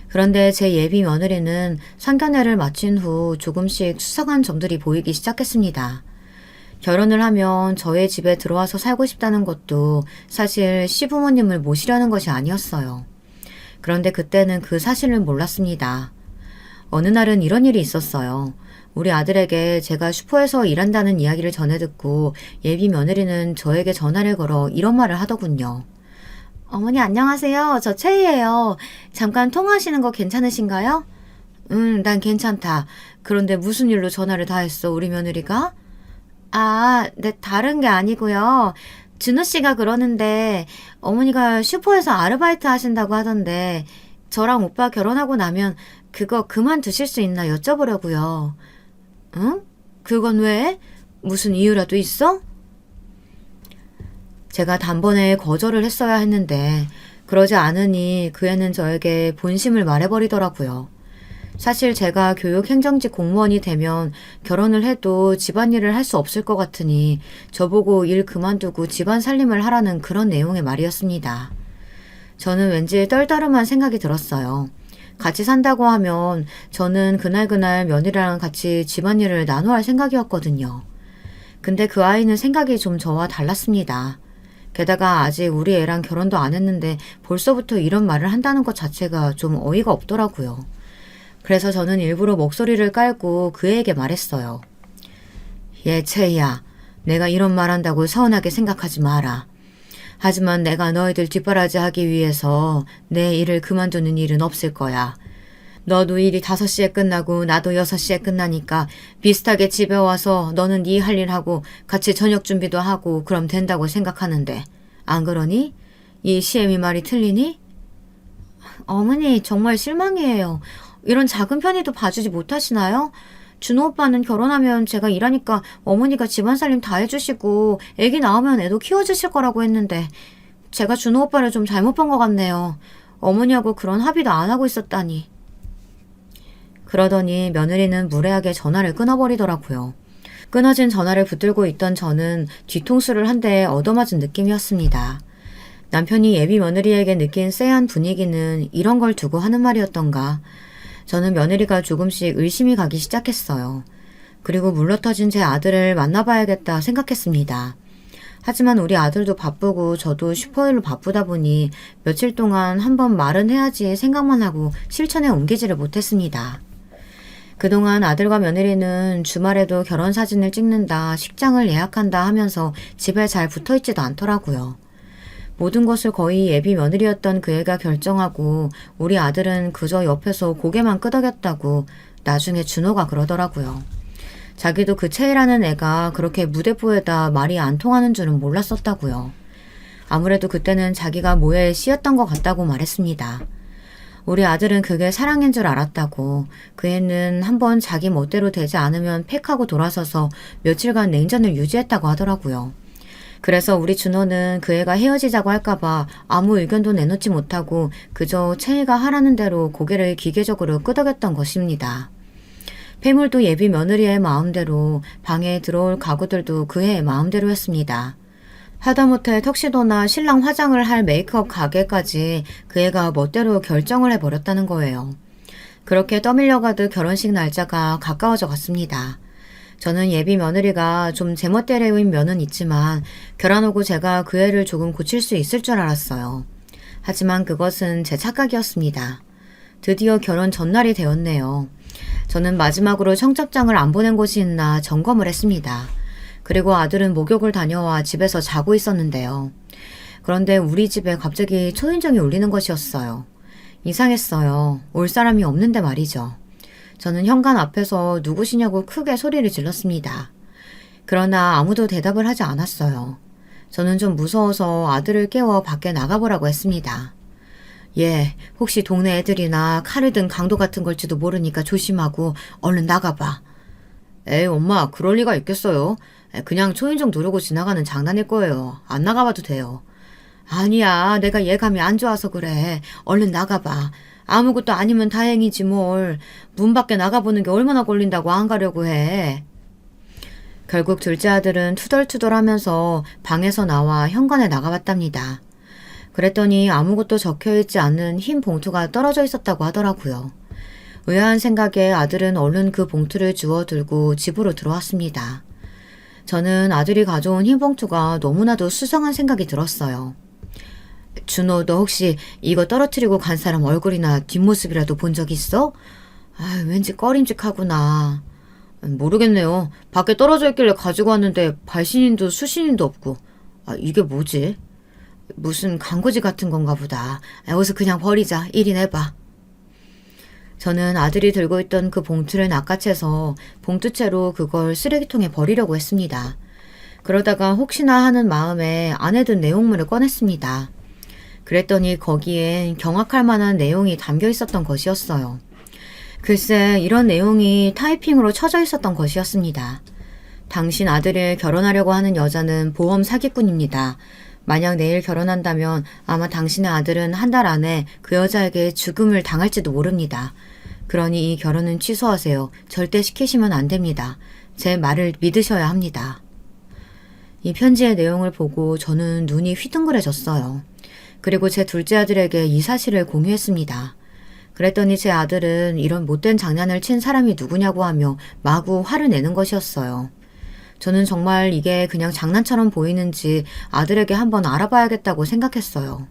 그런데 제 예비 며느리는 상견례를 마친 후 조금씩 수상한 점들이 보이기 시작했습니다. 결혼을 하면 저의 집에 들어와서 살고 싶다는 것도 사실 시부모님을 모시려는 것이 아니었어요. 그런데 그때는 그 사실을 몰랐습니다. 어느 날은 이런 일이 있었어요. 우리 아들에게 제가 슈퍼에서 일한다는 이야기를 전해 듣고 예비 며느리는 저에게 전화를 걸어 이런 말을 하더군요. 어머니 안녕하세요. 저 채희예요. 잠깐 통화하시는 거 괜찮으신가요? 난 괜찮다. 그런데 무슨 일로 전화를 다 했어, 우리 며느리가? 네, 다른 게 아니고요. 준호 씨가 그러는데 어머니가 슈퍼에서 아르바이트 하신다고 하던데 저랑 오빠 결혼하고 나면 그거 그만두실 수 있나 여쭤보려고요. 응? 그건 왜? 무슨 이유라도 있어? 제가 단번에 거절을 했어야 했는데 그러지 않으니 그 애는 저에게 본심을 말해버리더라고요. 사실 제가 교육행정직 공무원이 되면 결혼을 해도 집안일을 할 수 없을 것 같으니 저보고 일 그만두고 집안 살림을 하라는 그런 내용의 말이었습니다. 저는 왠지 떨떠름한 생각이 들었어요. 같이 산다고 하면 저는 그날 며느리랑 같이 집안일을 나눠 할 생각이었거든요. 근데 그 아이는 생각이 좀 저와 달랐습니다. 게다가 아직 우리 애랑 결혼도 안 했는데 벌써부터 이런 말을 한다는 것 자체가 좀 어이가 없더라고요. 그래서 저는 일부러 목소리를 깔고 그 애에게 말했어요. 채희야, 내가 이런 말 한다고 서운하게 생각하지 마라. 하지만 내가 너희들 뒷바라지 하기 위해서 내 일을 그만두는 일은 없을 거야. 너도 일이 5시에 끝나고 나도 6시에 끝나니까 비슷하게 집에 와서 너는 네 할 일 하고 같이 저녁 준비도 하고 그럼 된다고 생각하는데 안 그러니? 이 시애미 말이 틀리니? 어머니 정말 실망이에요. 이런 작은 편의도 봐주지 못하시나요? 준호 오빠는 결혼하면 제가 일하니까 어머니가 집안살림 다 해주시고 애기 낳으면 애도 키워주실 거라고 했는데 제가 준호 오빠를 좀 잘못 본 것 같네요. 어머니하고 그런 합의도 안 하고 있었다니. 그러더니 며느리는 무례하게 전화를 끊어버리더라고요. 끊어진 전화를 붙들고 있던 저는 뒤통수를 한 대 얻어맞은 느낌이었습니다. 남편이 예비 며느리에게 느낀 쎄한 분위기는 이런 걸 두고 하는 말이었던가. 저는 며느리가 조금씩 의심이 가기 시작했어요. 그리고 물러터진 제 아들을 만나봐야겠다 생각했습니다. 하지만 우리 아들도 바쁘고 저도 슈퍼일로 바쁘다 보니 며칠 동안 한번 말은 해야지 생각만 하고 실천에 옮기지를 못했습니다. 그동안 아들과 며느리는 주말에도 결혼 사진을 찍는다, 식장을 예약한다 하면서 집에 잘 붙어있지도 않더라고요. 모든 것을 거의 예비 며느리였던 그 애가 결정하고 우리 아들은 그저 옆에서 고개만 끄덕였다고 나중에 준호가 그러더라고요. 자기도 그 채이라는 애가 그렇게 무대포에다 말이 안 통하는 줄은 몰랐었다고요. 아무래도 그때는 자기가 모해에 씌였던 것 같다고 말했습니다. 우리 아들은 그게 사랑인 줄 알았다고 그 애는 한번 자기 멋대로 되지 않으면 팩하고 돌아서서 며칠간 냉전을 유지했다고 하더라고요. 그래서 우리 준호는 그 애가 헤어지자고 할까봐 아무 의견도 내놓지 못하고 그저 채이가 하라는 대로 고개를 기계적으로 끄덕였던 것입니다. 폐물도 예비 며느리의 마음대로 방에 들어올 가구들도 그 애의 마음대로였습니다. 하다못해 턱시도나 신랑 화장을 할 메이크업 가게까지 그 애가 멋대로 결정을 해버렸다는 거예요. 그렇게 떠밀려가듯 결혼식 날짜가 가까워져 갔습니다. 저는 예비 며느리가 좀 제멋대로인 면은 있지만 결혼 후고 제가 그 애를 조금 고칠 수 있을 줄 알았어요. 하지만 그것은 제 착각이었습니다. 드디어 결혼 전날이 되었네요. 저는 마지막으로 청첩장을 안 보낸 곳이 있나 점검을 했습니다. 그리고 아들은 목욕을 다녀와 집에서 자고 있었는데요. 그런데 우리 집에 갑자기 초인종이 울리는 것이었어요. 이상했어요. 올 사람이 없는데 말이죠. 저는 현관 앞에서 누구시냐고 크게 소리를 질렀습니다. 그러나 아무도 대답을 하지 않았어요. 저는 좀 무서워서 아들을 깨워 밖에 나가보라고 했습니다. 혹시 동네 애들이나 칼을 든 강도 같은 걸지도 모르니까 조심하고 얼른 나가봐. 에이 엄마 그럴 리가 있겠어요. 그냥 초인종 누르고 지나가는 장난일 거예요. 안 나가봐도 돼요. 아니야 내가 예감이 안 좋아서 그래. 얼른 나가봐. 아무것도 아니면 다행이지 뭘. 문 밖에 나가보는 게 얼마나 걸린다고 안 가려고 해. 결국 둘째 아들은 투덜투덜하면서 방에서 나와 현관에 나가봤답니다. 그랬더니 아무것도 적혀있지 않는 흰 봉투가 떨어져 있었다고 하더라고요. 의아한 생각에 아들은 얼른 그 봉투를 주워들고 집으로 들어왔습니다. 저는 아들이 가져온 흰 봉투가 너무나도 수상한 생각이 들었어요. 준호 너 혹시 이거 떨어뜨리고 간 사람 얼굴이나 뒷모습이라도 본 적 있어? 왠지 꺼림직하구나. 모르겠네요. 밖에 떨어져 있길래 가지고 왔는데 발신인도 수신인도 없고. 이게 뭐지? 무슨 광고지 같은 건가 보다. 어서 그냥 버리자. 일이 내봐. 저는 아들이 들고 있던 그 봉투를 낚아채서 봉투채로 그걸 쓰레기통에 버리려고 했습니다. 그러다가 혹시나 하는 마음에 안에 든 내용물을 꺼냈습니다. 그랬더니 거기엔 경악할 만한 내용이 담겨 있었던 것이었어요. 글쎄, 이런 내용이 타이핑으로 쳐져 있었던 것이었습니다. 당신 아들을 결혼하려고 하는 여자는 보험 사기꾼입니다. 만약 내일 결혼한다면 아마 당신의 아들은 한 달 안에 그 여자에게 죽음을 당할지도 모릅니다. 그러니 이 결혼은 취소하세요. 절대 시키시면 안 됩니다. 제 말을 믿으셔야 합니다. 이 편지의 내용을 보고 저는 눈이 휘둥그레졌어요. 그리고 제 둘째 아들에게 이 사실을 공유했습니다. 그랬더니 제 아들은 이런 못된 장난을 친 사람이 누구냐고 하며 마구 화를 내는 것이었어요. 저는 정말 이게 그냥 장난처럼 보이는지 아들에게 한번 알아봐야겠다고 생각했어요.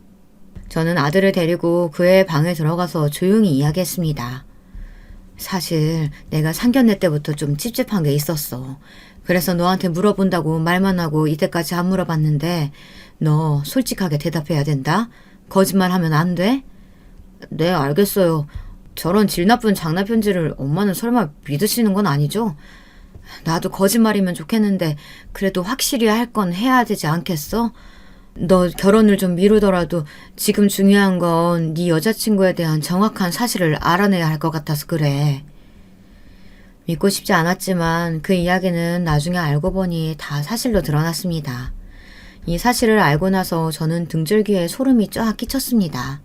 저는 아들을 데리고 그의 방에 들어가서 조용히 이야기했습니다. 사실 내가 상견례 때부터 좀 찝찝한 게 있었어. 그래서 너한테 물어본다고 말만 하고 이때까지 안 물어봤는데 너 솔직하게 대답해야 된다? 거짓말하면 안 돼? 네, 알겠어요. 저런 질 나쁜 장난 편지를 엄마는 설마 믿으시는 건 아니죠? 나도 거짓말이면 좋겠는데 그래도 확실히 할 건 해야 되지 않겠어? 너 결혼을 좀 미루더라도 지금 중요한 건 네 여자친구에 대한 정확한 사실을 알아내야 할 것 같아서 그래. 믿고 싶지 않았지만 그 이야기는 나중에 알고 보니 다 사실로 드러났습니다. 이 사실을 알고 나서 저는 등줄기에 소름이 쫙 끼쳤습니다.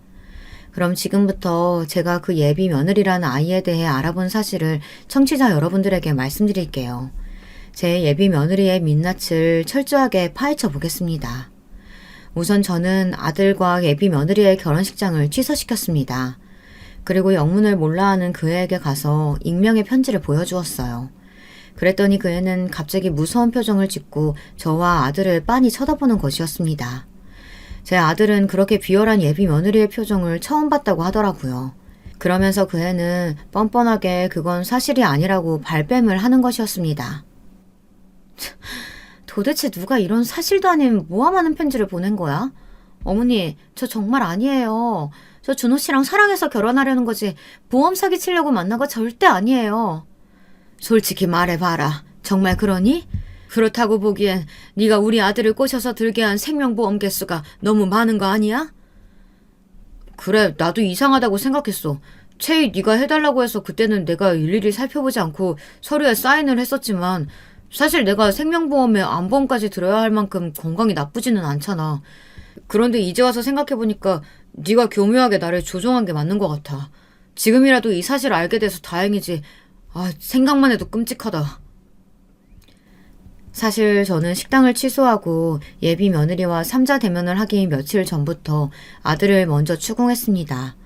그럼 지금부터 제가 그 예비 며느리라는 아이에 대해 알아본 사실을 청취자 여러분들에게 말씀드릴게요. 제 예비 며느리의 민낯을 철저하게 파헤쳐 보겠습니다. 우선 저는 아들과 예비 며느리의 결혼식장을 취소시켰습니다. 그리고 영문을 몰라하는 그 애에게 가서 익명의 편지를 보여주었어요. 그랬더니 그 애는 갑자기 무서운 표정을 짓고 저와 아들을 빤히 쳐다보는 것이었습니다. 제 아들은 그렇게 비열한 예비 며느리의 표정을 처음 봤다고 하더라고요. 그러면서 그 애는 뻔뻔하게 그건 사실이 아니라고 발뺌을 하는 것이었습니다. 도대체 누가 이런 사실도 아닌 모함하는 편지를 보낸 거야? 어머니, 저 정말 아니에요. 저 준호 씨랑 사랑해서 결혼하려는 거지 보험 사기 치려고 만난 거 절대 아니에요. 솔직히 말해봐라. 정말 그러니? 그렇다고 보기엔 네가 우리 아들을 꼬셔서 들게 한 생명보험 개수가 너무 많은 거 아니야? 그래, 나도 이상하다고 생각했어. 최희 네가 해달라고 해서 그때는 내가 일일이 살펴보지 않고 서류에 사인을 했었지만 사실 내가 생명보험에 암보험까지 들어야 할 만큼 건강이 나쁘지는 않잖아. 그런데 이제 와서 생각해보니까 네가 교묘하게 나를 조종한 게 맞는 것 같아. 지금이라도 이 사실을 알게 돼서 다행이지. 생각만 해도 끔찍하다. 사실 저는 식당을 취소하고 예비 며느리와 삼자 대면을 하기 며칠 전부터 아들을 먼저 추궁했습니다.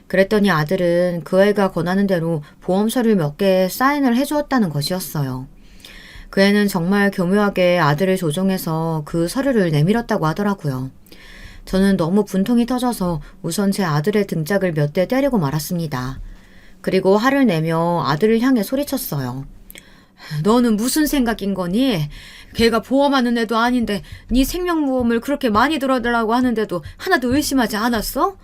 그랬더니 아들은 그 애가 권하는 대로 보험 서류 몇 개에 사인을 해주었다는 것이었어요. 그 애는 정말 교묘하게 아들을 조종해서 그 서류를 내밀었다고 하더라고요. 저는 너무 분통이 터져서 우선 제 아들의 등짝을 몇 대 때리고 말았습니다. 그리고 화를 내며 아들을 향해 소리쳤어요. 너는 무슨 생각인 거니? 걔가 보험하는 애도 아닌데 네 생명보험을 그렇게 많이 들어달라고 하는데도 하나도 의심하지 않았어?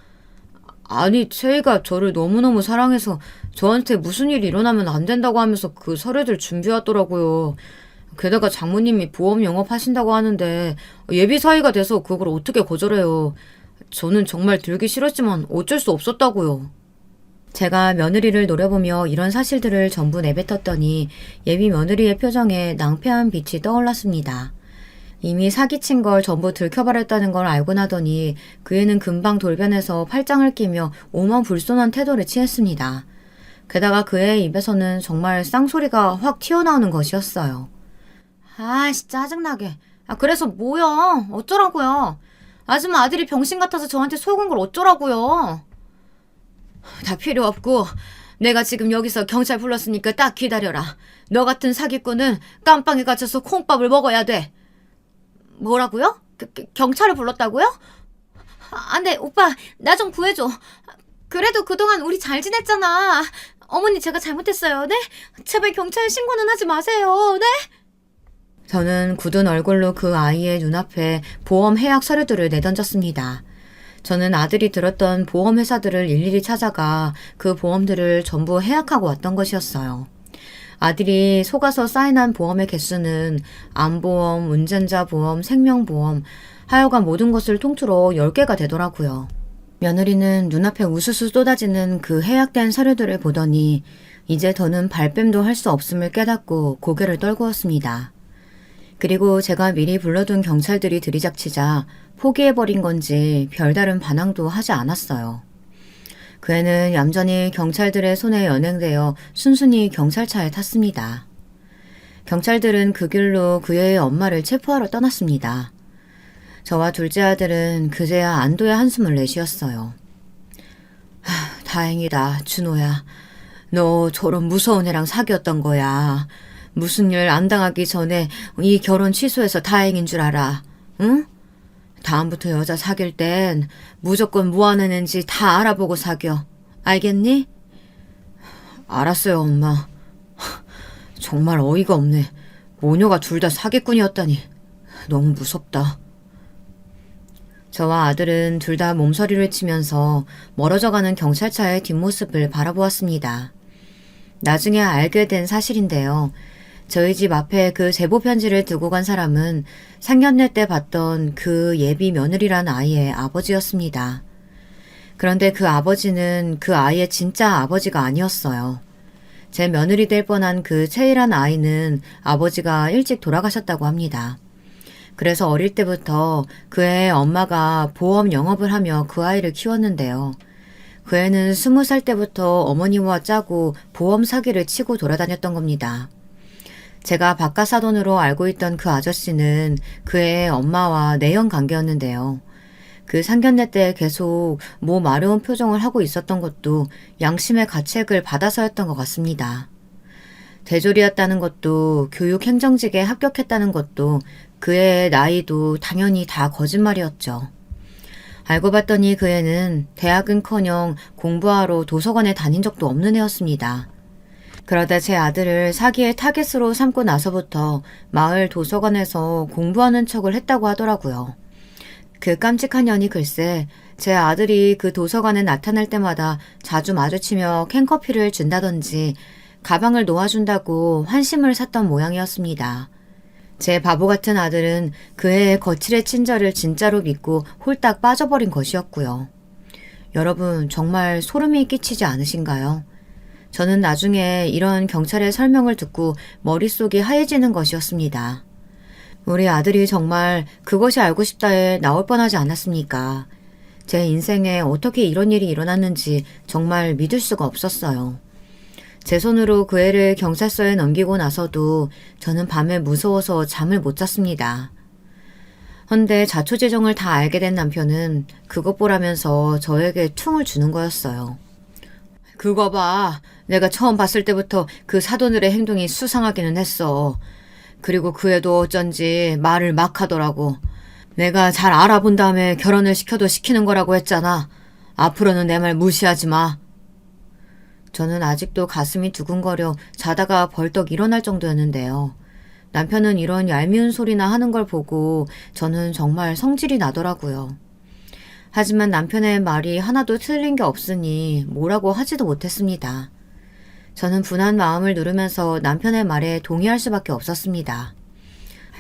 아니, 채희가 저를 너무너무 사랑해서 저한테 무슨 일이 일어나면 안 된다고 하면서 그 서류들 준비하더라고요. 게다가 장모님이 보험 영업하신다고 하는데 예비 사이가 돼서 그걸 어떻게 거절해요. 저는 정말 들기 싫었지만 어쩔 수 없었다고요. 제가 며느리를 노려보며 이런 사실들을 전부 내뱉었더니 예비 며느리의 표정에 낭패한 빛이 떠올랐습니다. 이미 사기친 걸 전부 들켜버렸다는 걸 알고 나더니 그 애는 금방 돌변해서 팔짱을 끼며 오만불손한 태도를 취했습니다. 게다가 그 애의 입에서는 정말 쌍소리가 확 튀어나오는 것이었어요. 아이씨, 짜증나게. 그래서 뭐야? 어쩌라고요? 아줌마 아들이 병신 같아서 저한테 속은 걸 어쩌라고요? 다 필요 없고 내가 지금 여기서 경찰 불렀으니까 딱 기다려라. 너 같은 사기꾼은 깜빵에 갇혀서 콩밥을 먹어야 돼. 뭐라고요? 경찰을 불렀다고요? 안 돼, 오빠, 나 좀 구해줘. 그래도 그동안 우리 잘 지냈잖아. 어머니, 제가 잘못했어요, 네? 제발 경찰 신고는 하지 마세요, 네? 저는 굳은 얼굴로 그 아이의 눈앞에 보험 해약 서류들을 내던졌습니다. 저는 아들이 들었던 보험 회사들을 일일이 찾아가 그 보험들을 전부 해약하고 왔던 것이었어요. 아들이 속아서 사인한 보험의 개수는 암보험, 운전자 보험, 생명보험, 하여간 모든 것을 통틀어 10개가 되더라고요. 며느리는 눈앞에 우수수 쏟아지는 그 해약된 서류들을 보더니 이제 더는 발뺌도 할 수 없음을 깨닫고 고개를 떨구었습니다. 그리고 제가 미리 불러둔 경찰들이 들이닥치자 포기해버린 건지 별다른 반항도 하지 않았어요. 그 애는 얌전히 경찰들의 손에 연행되어 순순히 경찰차에 탔습니다. 경찰들은 그 길로 그 애의 엄마를 체포하러 떠났습니다. 저와 둘째 아들은 그제야 안도의 한숨을 내쉬었어요. 다행이다, 준호야. 너 저런 무서운 애랑 사귀었던 거야. 무슨 일 안 당하기 전에 이 결혼 취소해서 다행인 줄 알아. 응? 다음부터 여자 사귈 땐 무조건 뭐 하는 애인지 다 알아보고 사겨. 알겠니? 알았어요, 엄마. 정말 어이가 없네. 모녀가 둘 다 사기꾼이었다니. 너무 무섭다. 저와 아들은 둘 다 몸서리를 치면서 멀어져가는 경찰차의 뒷모습을 바라보았습니다. 나중에 알게 된 사실인데요. 저희 집 앞에 그 제보 편지를 두고 간 사람은 상견례 때 봤던 그 예비 며느리란 아이의 아버지였습니다. 그런데 그 아버지는 그 아이의 진짜 아버지가 아니었어요. 제 며느리 될 뻔한 그 채이란 아이는 아버지가 일찍 돌아가셨다고 합니다. 그래서 어릴 때부터 그 애의 엄마가 보험 영업을 하며 그 아이를 키웠는데요. 그 애는 20살 때부터 어머니와 짜고 보험 사기를 치고 돌아다녔던 겁니다. 제가 바깥 사돈으로 알고 있던 그 아저씨는 그 애의 엄마와 내연 관계였는데요. 그 상견례 때 계속 마려운 표정을 하고 있었던 것도 양심의 가책을 받아서였던 것 같습니다. 대졸이었다는 것도 교육 행정직에 합격했다는 것도 그 애의 나이도 당연히 다 거짓말이었죠. 알고 봤더니 그 애는 대학은커녕 공부하러 도서관에 다닌 적도 없는 애였습니다. 그러다 제 아들을 사기의 타겟으로 삼고 나서부터 마을 도서관에서 공부하는 척을 했다고 하더라고요. 그 깜찍한 년이 글쎄 제 아들이 그 도서관에 나타날 때마다 자주 마주치며 캔커피를 준다든지 가방을 놓아준다고 환심을 샀던 모양이었습니다. 제 바보 같은 아들은 그 애의 거칠의 친절을 진짜로 믿고 홀딱 빠져버린 것이었고요. 여러분 정말 소름이 끼치지 않으신가요? 저는 나중에 이런 경찰의 설명을 듣고 머릿속이 하얘지는 것이었습니다. 우리 아들이 정말 그것이 알고 싶다에 나올 뻔하지 않았습니까? 제 인생에 어떻게 이런 일이 일어났는지 정말 믿을 수가 없었어요. 제 손으로 그 애를 경찰서에 넘기고 나서도 저는 밤에 무서워서 잠을 못 잤습니다. 헌데 자초지종을 다 알게 된 남편은 그것 보라면서 저에게 퉁을 주는 거였어요. 그거 봐. 내가 처음 봤을 때부터 그 사돈들의 행동이 수상하기는 했어. 그리고 그 애도 어쩐지 말을 막 하더라고. 내가 잘 알아본 다음에 결혼을 시켜도 시키는 거라고 했잖아. 앞으로는 내 말 무시하지 마. 저는 아직도 가슴이 두근거려 자다가 벌떡 일어날 정도였는데요. 남편은 이런 얄미운 소리나 하는 걸 보고 저는 정말 성질이 나더라고요. 하지만 남편의 말이 하나도 틀린 게 없으니 뭐라고 하지도 못했습니다. 저는 분한 마음을 누르면서 남편의 말에 동의할 수밖에 없었습니다.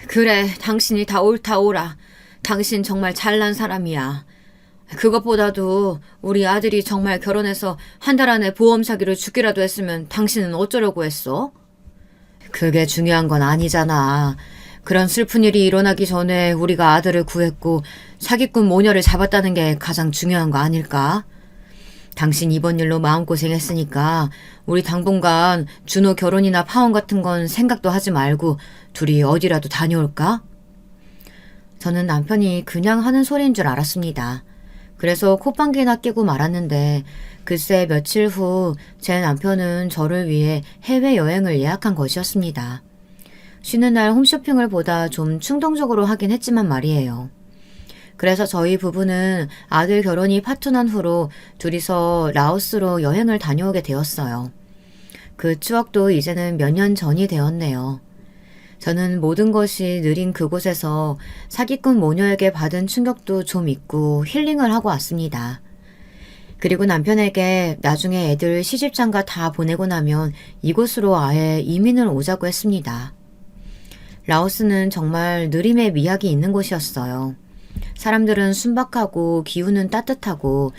그래, 당신이 다 옳다 오라. 당신 정말 잘난 사람이야. 그것보다도 우리 아들이 정말 결혼해서 한 달 안에 보험 사기로 죽기라도 했으면 당신은 어쩌려고 했어? 그게 중요한 건 아니잖아. 그런 슬픈 일이 일어나기 전에 우리가 아들을 구했고 사기꾼 모녀를 잡았다는 게 가장 중요한 거 아닐까? 당신 이번 일로 마음고생했으니까 우리 당분간 준호 결혼이나 파혼 같은 건 생각도 하지 말고 둘이 어디라도 다녀올까? 저는 남편이 그냥 하는 소리인 줄 알았습니다. 그래서 콧방귀나 끼고 말았는데 글쎄 며칠 후 제 남편은 저를 위해 해외여행을 예약한 것이었습니다. 쉬는 날 홈쇼핑을 보다 좀 충동적으로 하긴 했지만 말이에요. 그래서 저희 부부는 아들 결혼이 파토난 후로 둘이서 라오스로 여행을 다녀오게 되었어요. 그 추억도 이제는 몇 년 전이 되었네요. 저는 모든 것이 느린 그곳에서 사기꾼 모녀에게 받은 충격도 좀 잊고 힐링을 하고 왔습니다. 그리고 남편에게 나중에 애들 시집장가 다 보내고 나면 이곳으로 아예 이민을 오자고 했습니다. 라오스는 정말 느림의 미학이 있는 곳이었어요. 사람들은 순박하고 기후는 따뜻하고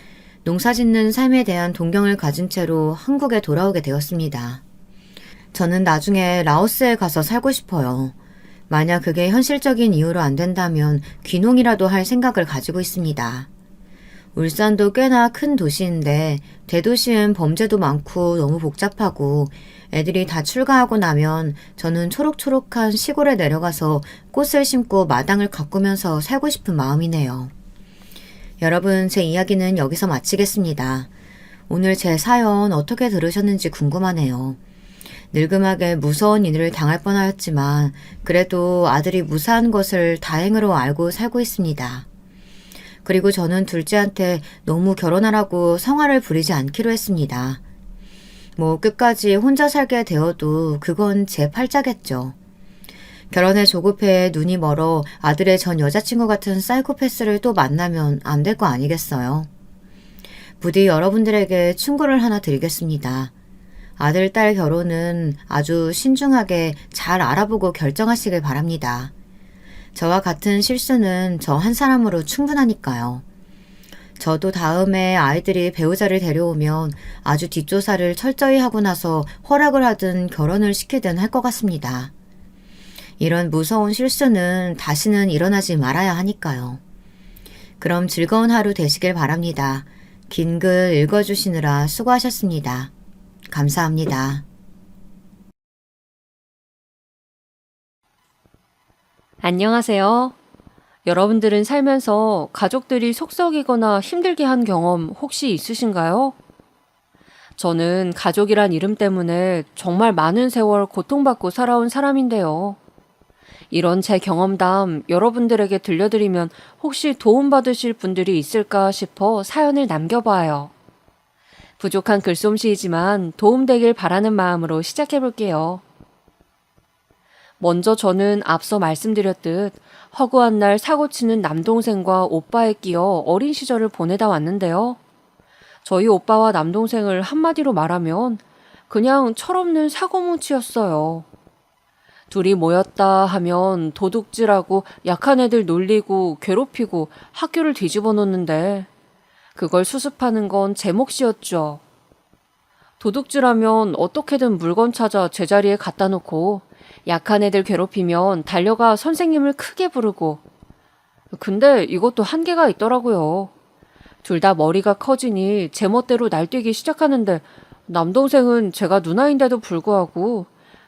농사 짓는 삶에 대한 동경을 가진 채로 한국에 돌아오게 되었습니다. 저는 나중에 라오스에 가서 살고 싶어요. 만약 그게 현실적인 이유로 안 된다면 귀농이라도 할 생각을 가지고 있습니다. 울산도 꽤나 큰 도시인데 대도시엔 범죄도 많고 너무 복잡하고 애들이 다 출가하고 나면 저는 초록초록한 시골에 내려가서 꽃을 심고 마당을 가꾸면서 살고 싶은 마음이네요. 여러분, 제 이야기는 여기서 마치겠습니다. 오늘 제 사연 어떻게 들으셨는지 궁금하네요. 늙음하게 무서운 일을 당할 뻔하였지만 그래도 아들이 무사한 것을 다행으로 알고 살고 있습니다. 그리고 저는 둘째한테 너무 결혼하라고 성화를 부리지 않기로 했습니다. 끝까지 혼자 살게 되어도 그건 제 팔자겠죠. 결혼에 조급해 눈이 멀어 아들의 전 여자친구 같은 사이코패스를 또 만나면 안 될 거 아니겠어요. 부디 여러분들에게 충고를 하나 드리겠습니다. 아들, 딸 결혼은 아주 신중하게 잘 알아보고 결정하시길 바랍니다. 저와 같은 실수는 저 한 사람으로 충분하니까요. 저도 다음에 아이들이 배우자를 데려오면 아주 뒷조사를 철저히 하고 나서 허락을 하든 결혼을 시키든 할 것 같습니다. 이런 무서운 실수는 다시는 일어나지 말아야 하니까요. 그럼 즐거운 하루 되시길 바랍니다. 긴 글 읽어주시느라 수고하셨습니다. 감사합니다. 안녕하세요. 여러분들은 살면서 가족들이 속썩이거나 힘들게 한 경험 혹시 있으신가요? 저는 가족이란 이름 때문에 정말 많은 세월 고통받고 살아온 사람인데요. 이런 제 경험담 여러분들에게 들려드리면 혹시 도움받으실 분들이 있을까 싶어 사연을 남겨봐요. 부족한 글솜씨이지만 도움되길 바라는 마음으로 시작해볼게요. 먼저 저는 앞서 말씀드렸듯 허구한 날 사고치는 남동생과 오빠에 끼어 어린 시절을 보내다 왔는데요. 저희 오빠와 남동생을 한마디로 말하면 그냥 철없는 사고뭉치였어요. 둘이 모였다 하면 도둑질하고 약한 애들 놀리고 괴롭히고 학교를 뒤집어 놓는데 그걸 수습하는 건 제 몫이었죠. 도둑질하면 어떻게든 물건 찾아 제자리에 갖다 놓고 약한 애들 괴롭히면 달려가 선생님을 크게 부르고 근데 이것도 한계가 있더라고요. 둘 다 머리가 커지니 제멋대로 날뛰기 시작하는데 남동생은 제가 누나인데도 불구하고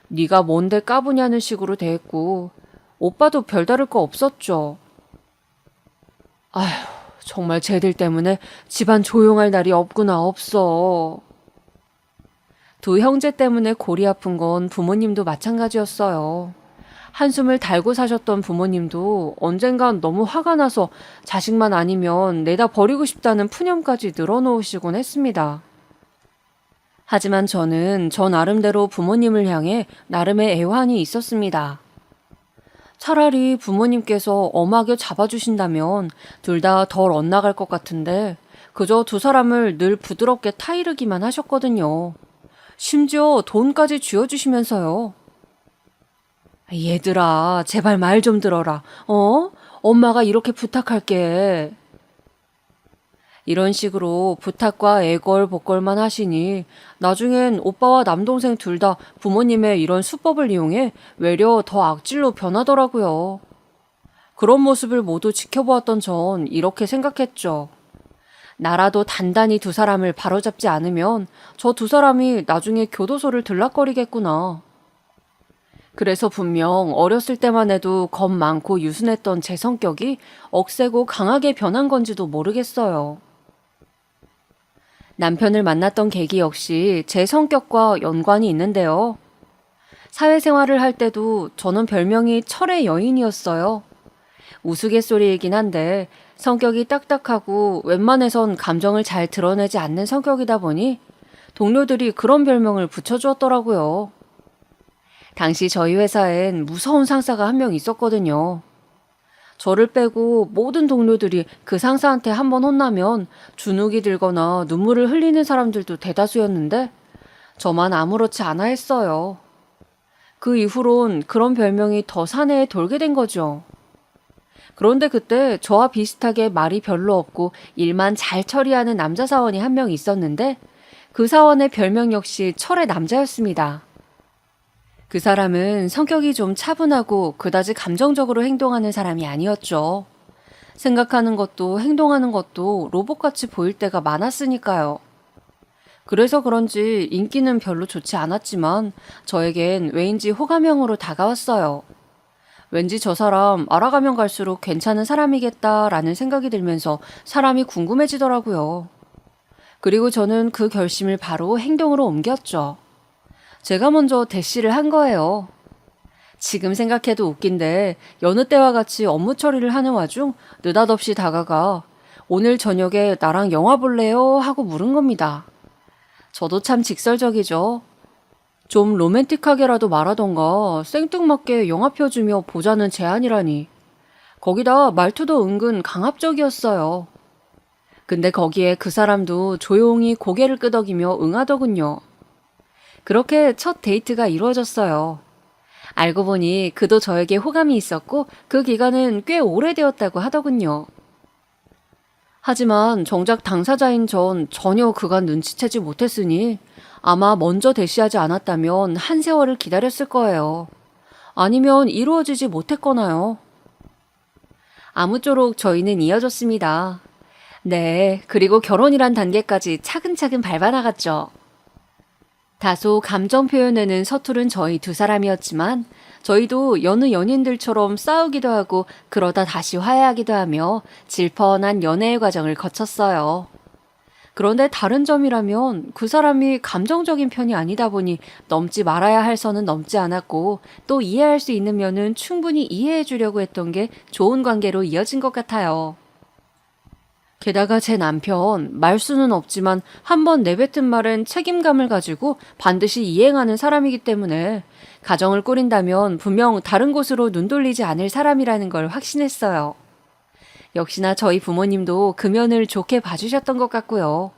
네가 뭔데 까부냐는 식으로 대했고 오빠도 별다를 거 없었죠. 아휴, 정말 쟤들 때문에 집안 조용할 날이 없구나 없어. 두 형제 때문에 골이 아픈 건 부모님도 마찬가지였어요. 한숨을 달고 사셨던 부모님도 언젠간 너무 화가 나서 자식만 아니면 내다 버리고 싶다는 푸념까지 늘어놓으시곤 했습니다. 하지만 저는 저 나름대로 부모님을 향해 나름의 애환이 있었습니다. 차라리 부모님께서 엄하게 잡아주신다면 둘 다 덜 엇나갈 것 같은데 그저 두 사람을 늘 부드럽게 타이르기만 하셨거든요. 심지어 돈까지 쥐어주시면서요. 얘들아, 제발 말 좀 들어라. 엄마가 이렇게 부탁할게. 이런 식으로 부탁과 애걸 복걸만 하시니 나중엔 오빠와 남동생 둘 다 부모님의 이런 수법을 이용해 외려 더 악질로 변하더라고요. 그런 모습을 모두 지켜보았던 전 이렇게 생각했죠. 나라도 단단히 두 사람을 바로잡지 않으면 저 두 사람이 나중에 교도소를 들락거리겠구나. 그래서 분명 어렸을 때만 해도 겁 많고 유순했던 제 성격이 억세고 강하게 변한 건지도 모르겠어요. 남편을 만났던 계기 역시 제 성격과 연관이 있는데요. 사회생활을 할 때도 저는 별명이 철의 여인이었어요. 우스갯소리이긴 한데 성격이 딱딱하고 웬만해선 감정을 잘 드러내지 않는 성격이다 보니 동료들이 그런 별명을 붙여주었더라고요. 당시 저희 회사엔 무서운 상사가 한 명 있었거든요. 저를 빼고 모든 동료들이 그 상사한테 한번 혼나면 주눅이 들거나 눈물을 흘리는 사람들도 대다수였는데 저만 아무렇지 않아 했어요. 그 이후론 그런 별명이 더 사내에 돌게 된 거죠. 그런데 그때 저와 비슷하게 말이 별로 없고 일만 잘 처리하는 남자 사원이 한 명 있었는데 그 사원의 별명 역시 철의 남자였습니다. 그 사람은 성격이 좀 차분하고 그다지 감정적으로 행동하는 사람이 아니었죠. 생각하는 것도 행동하는 것도 로봇같이 보일 때가 많았으니까요. 그래서 그런지 인기는 별로 좋지 않았지만 저에겐 왜인지 호감형으로 다가왔어요. 왠지 저 사람 알아가면 갈수록 괜찮은 사람이겠다라는 생각이 들면서 사람이 궁금해지더라고요. 그리고 저는 그 결심을 바로 행동으로 옮겼죠. 제가 먼저 대시를 한 거예요. 지금 생각해도 웃긴데 여느 때와 같이 업무 처리를 하는 와중 느닷없이 다가가 오늘 저녁에 나랑 영화 볼래요? 하고 물은 겁니다. 저도 참 직설적이죠. 좀 로맨틱하게라도 말하던가 생뚱맞게 영화표 주며 보자는 제안이라니. 거기다 말투도 은근 강압적이었어요. 근데 거기에 그 사람도 조용히 고개를 끄덕이며 응하더군요. 그렇게 첫 데이트가 이루어졌어요. 알고 보니 그도 저에게 호감이 있었고 그 기간은 꽤 오래되었다고 하더군요. 하지만 정작 당사자인 전 전혀 그간 눈치채지 못했으니 아마 먼저 대시하지 않았다면 한 세월을 기다렸을 거예요. 아니면 이루어지지 못했거나요. 아무쪼록 저희는 이어졌습니다. 네, 그리고 결혼이란 단계까지 차근차근 밟아나갔죠. 다소 감정 표현에는 서투른 저희 두 사람이었지만 저희도 여느 연인들처럼 싸우기도 하고 그러다 다시 화해하기도 하며 질펀한 연애의 과정을 거쳤어요. 그런데 다른 점이라면 그 사람이 감정적인 편이 아니다 보니 넘지 말아야 할 선은 넘지 않았고 또 이해할 수 있는 면은 충분히 이해해 주려고 했던 게 좋은 관계로 이어진 것 같아요. 게다가 제 남편, 말수는 없지만 한번 내뱉은 말은 책임감을 가지고 반드시 이행하는 사람이기 때문에 가정을 꾸린다면 분명 다른 곳으로 눈 돌리지 않을 사람이라는 걸 확신했어요. 역시나 저희 부모님도 그 면을 좋게 봐주셨던 것 같고요.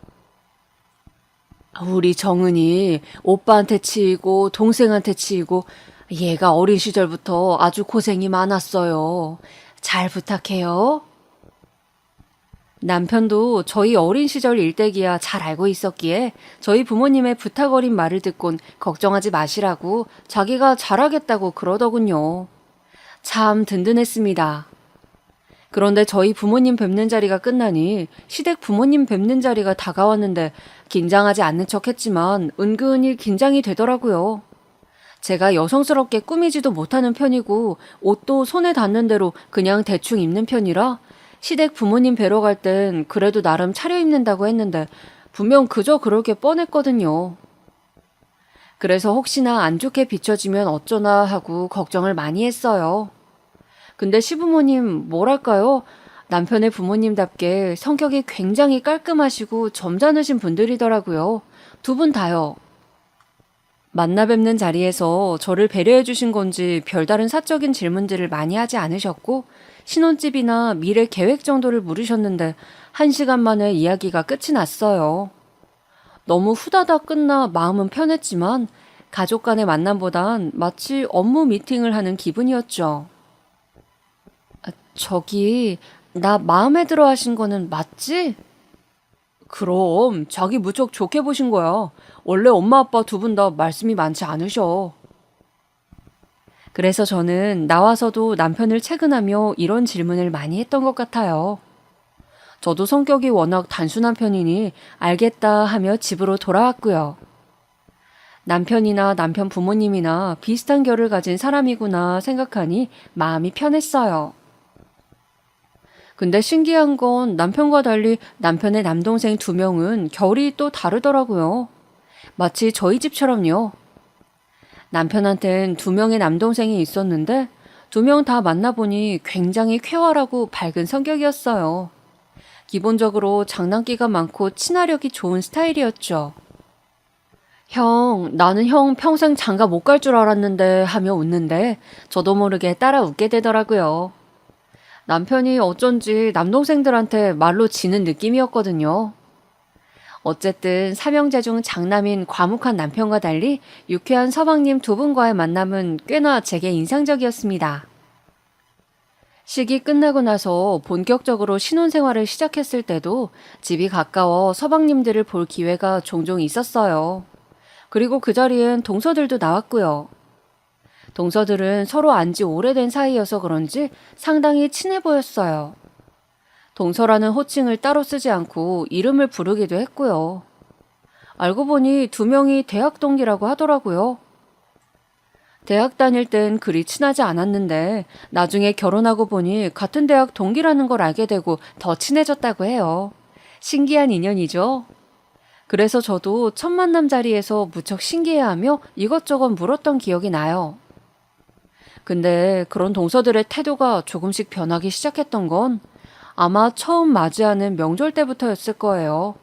우리 정은이 오빠한테 치이고 동생한테 치이고 얘가 어린 시절부터 아주 고생이 많았어요. 잘 부탁해요. 남편도 저희 어린 시절 일대기야 잘 알고 있었기에 저희 부모님의 부탁 어린 말을 듣곤 걱정하지 마시라고 자기가 잘하겠다고 그러더군요. 참 든든했습니다. 그런데 저희 부모님 뵙는 자리가 끝나니 시댁 부모님 뵙는 자리가 다가왔는데 긴장하지 않는 척 했지만 은근히 긴장이 되더라고요. 제가 여성스럽게 꾸미지도 못하는 편이고 옷도 손에 닿는 대로 그냥 대충 입는 편이라 시댁 부모님 뵈러 갈 땐 그래도 나름 차려입는다고 했는데 분명 그저 그럴 게 뻔했거든요. 그래서 혹시나 안 좋게 비춰지면 어쩌나 하고 걱정을 많이 했어요. 근데 시부모님 뭐랄까요? 남편의 부모님답게 성격이 굉장히 깔끔하시고 점잖으신 분들이더라고요. 두 분 다요. 만나 뵙는 자리에서 저를 배려해 주신 건지 별다른 사적인 질문들을 많이 하지 않으셨고 신혼집이나 미래 계획 정도를 물으셨는데 1시간 만에 이야기가 끝이 났어요. 너무 후다닥 끝나 마음은 편했지만 가족 간의 만남보단 마치 업무 미팅을 하는 기분이었죠. 저기 나 마음에 들어 하신 거는 맞지? 그럼 자기 무척 좋게 보신 거야. 원래 엄마 아빠 두 분 다 말씀이 많지 않으셔. 그래서 저는 나와서도 남편을 채근하며 이런 질문을 많이 했던 것 같아요. 저도 성격이 워낙 단순한 편이니 알겠다 하며 집으로 돌아왔고요. 남편이나 남편 부모님이나 비슷한 결을 가진 사람이구나 생각하니 마음이 편했어요. 근데 신기한 건 남편과 달리 남편의 남동생 2명은 결이 또 다르더라고요. 마치 저희 집처럼요. 남편한텐 2명의 남동생이 있었는데 2명 다 만나보니 굉장히 쾌활하고 밝은 성격이었어요. 기본적으로 장난기가 많고 친화력이 좋은 스타일이었죠. 형, 나는 형 평생 장가 못 갈 줄 알았는데 하며 웃는데 저도 모르게 따라 웃게 되더라고요. 남편이 어쩐지 남동생들한테 말로 지는 느낌이었거든요. 어쨌든 삼형제 중 장남인 과묵한 남편과 달리 유쾌한 서방님 2분과의 만남은 꽤나 제게 인상적이었습니다. 시기 끝나고 나서 본격적으로 신혼생활을 시작했을 때도 집이 가까워 서방님들을 볼 기회가 종종 있었어요. 그리고 그 자리엔 동서들도 나왔고요. 동서들은 서로 안지 오래된 사이여서 그런지 상당히 친해 보였어요. 동서라는 호칭을 따로 쓰지 않고 이름을 부르기도 했고요. 알고 보니 두 명이 대학 동기라고 하더라고요. 대학 다닐 땐 그리 친하지 않았는데 나중에 결혼하고 보니 같은 대학 동기라는 걸 알게 되고 더 친해졌다고 해요. 신기한 인연이죠. 그래서 저도 첫 만남 자리에서 무척 신기해하며 이것저것 물었던 기억이 나요. 근데 그런 동서들의 태도가 조금씩 변하기 시작했던 건 아마 처음 맞이하는 명절 때부터였을 거예요.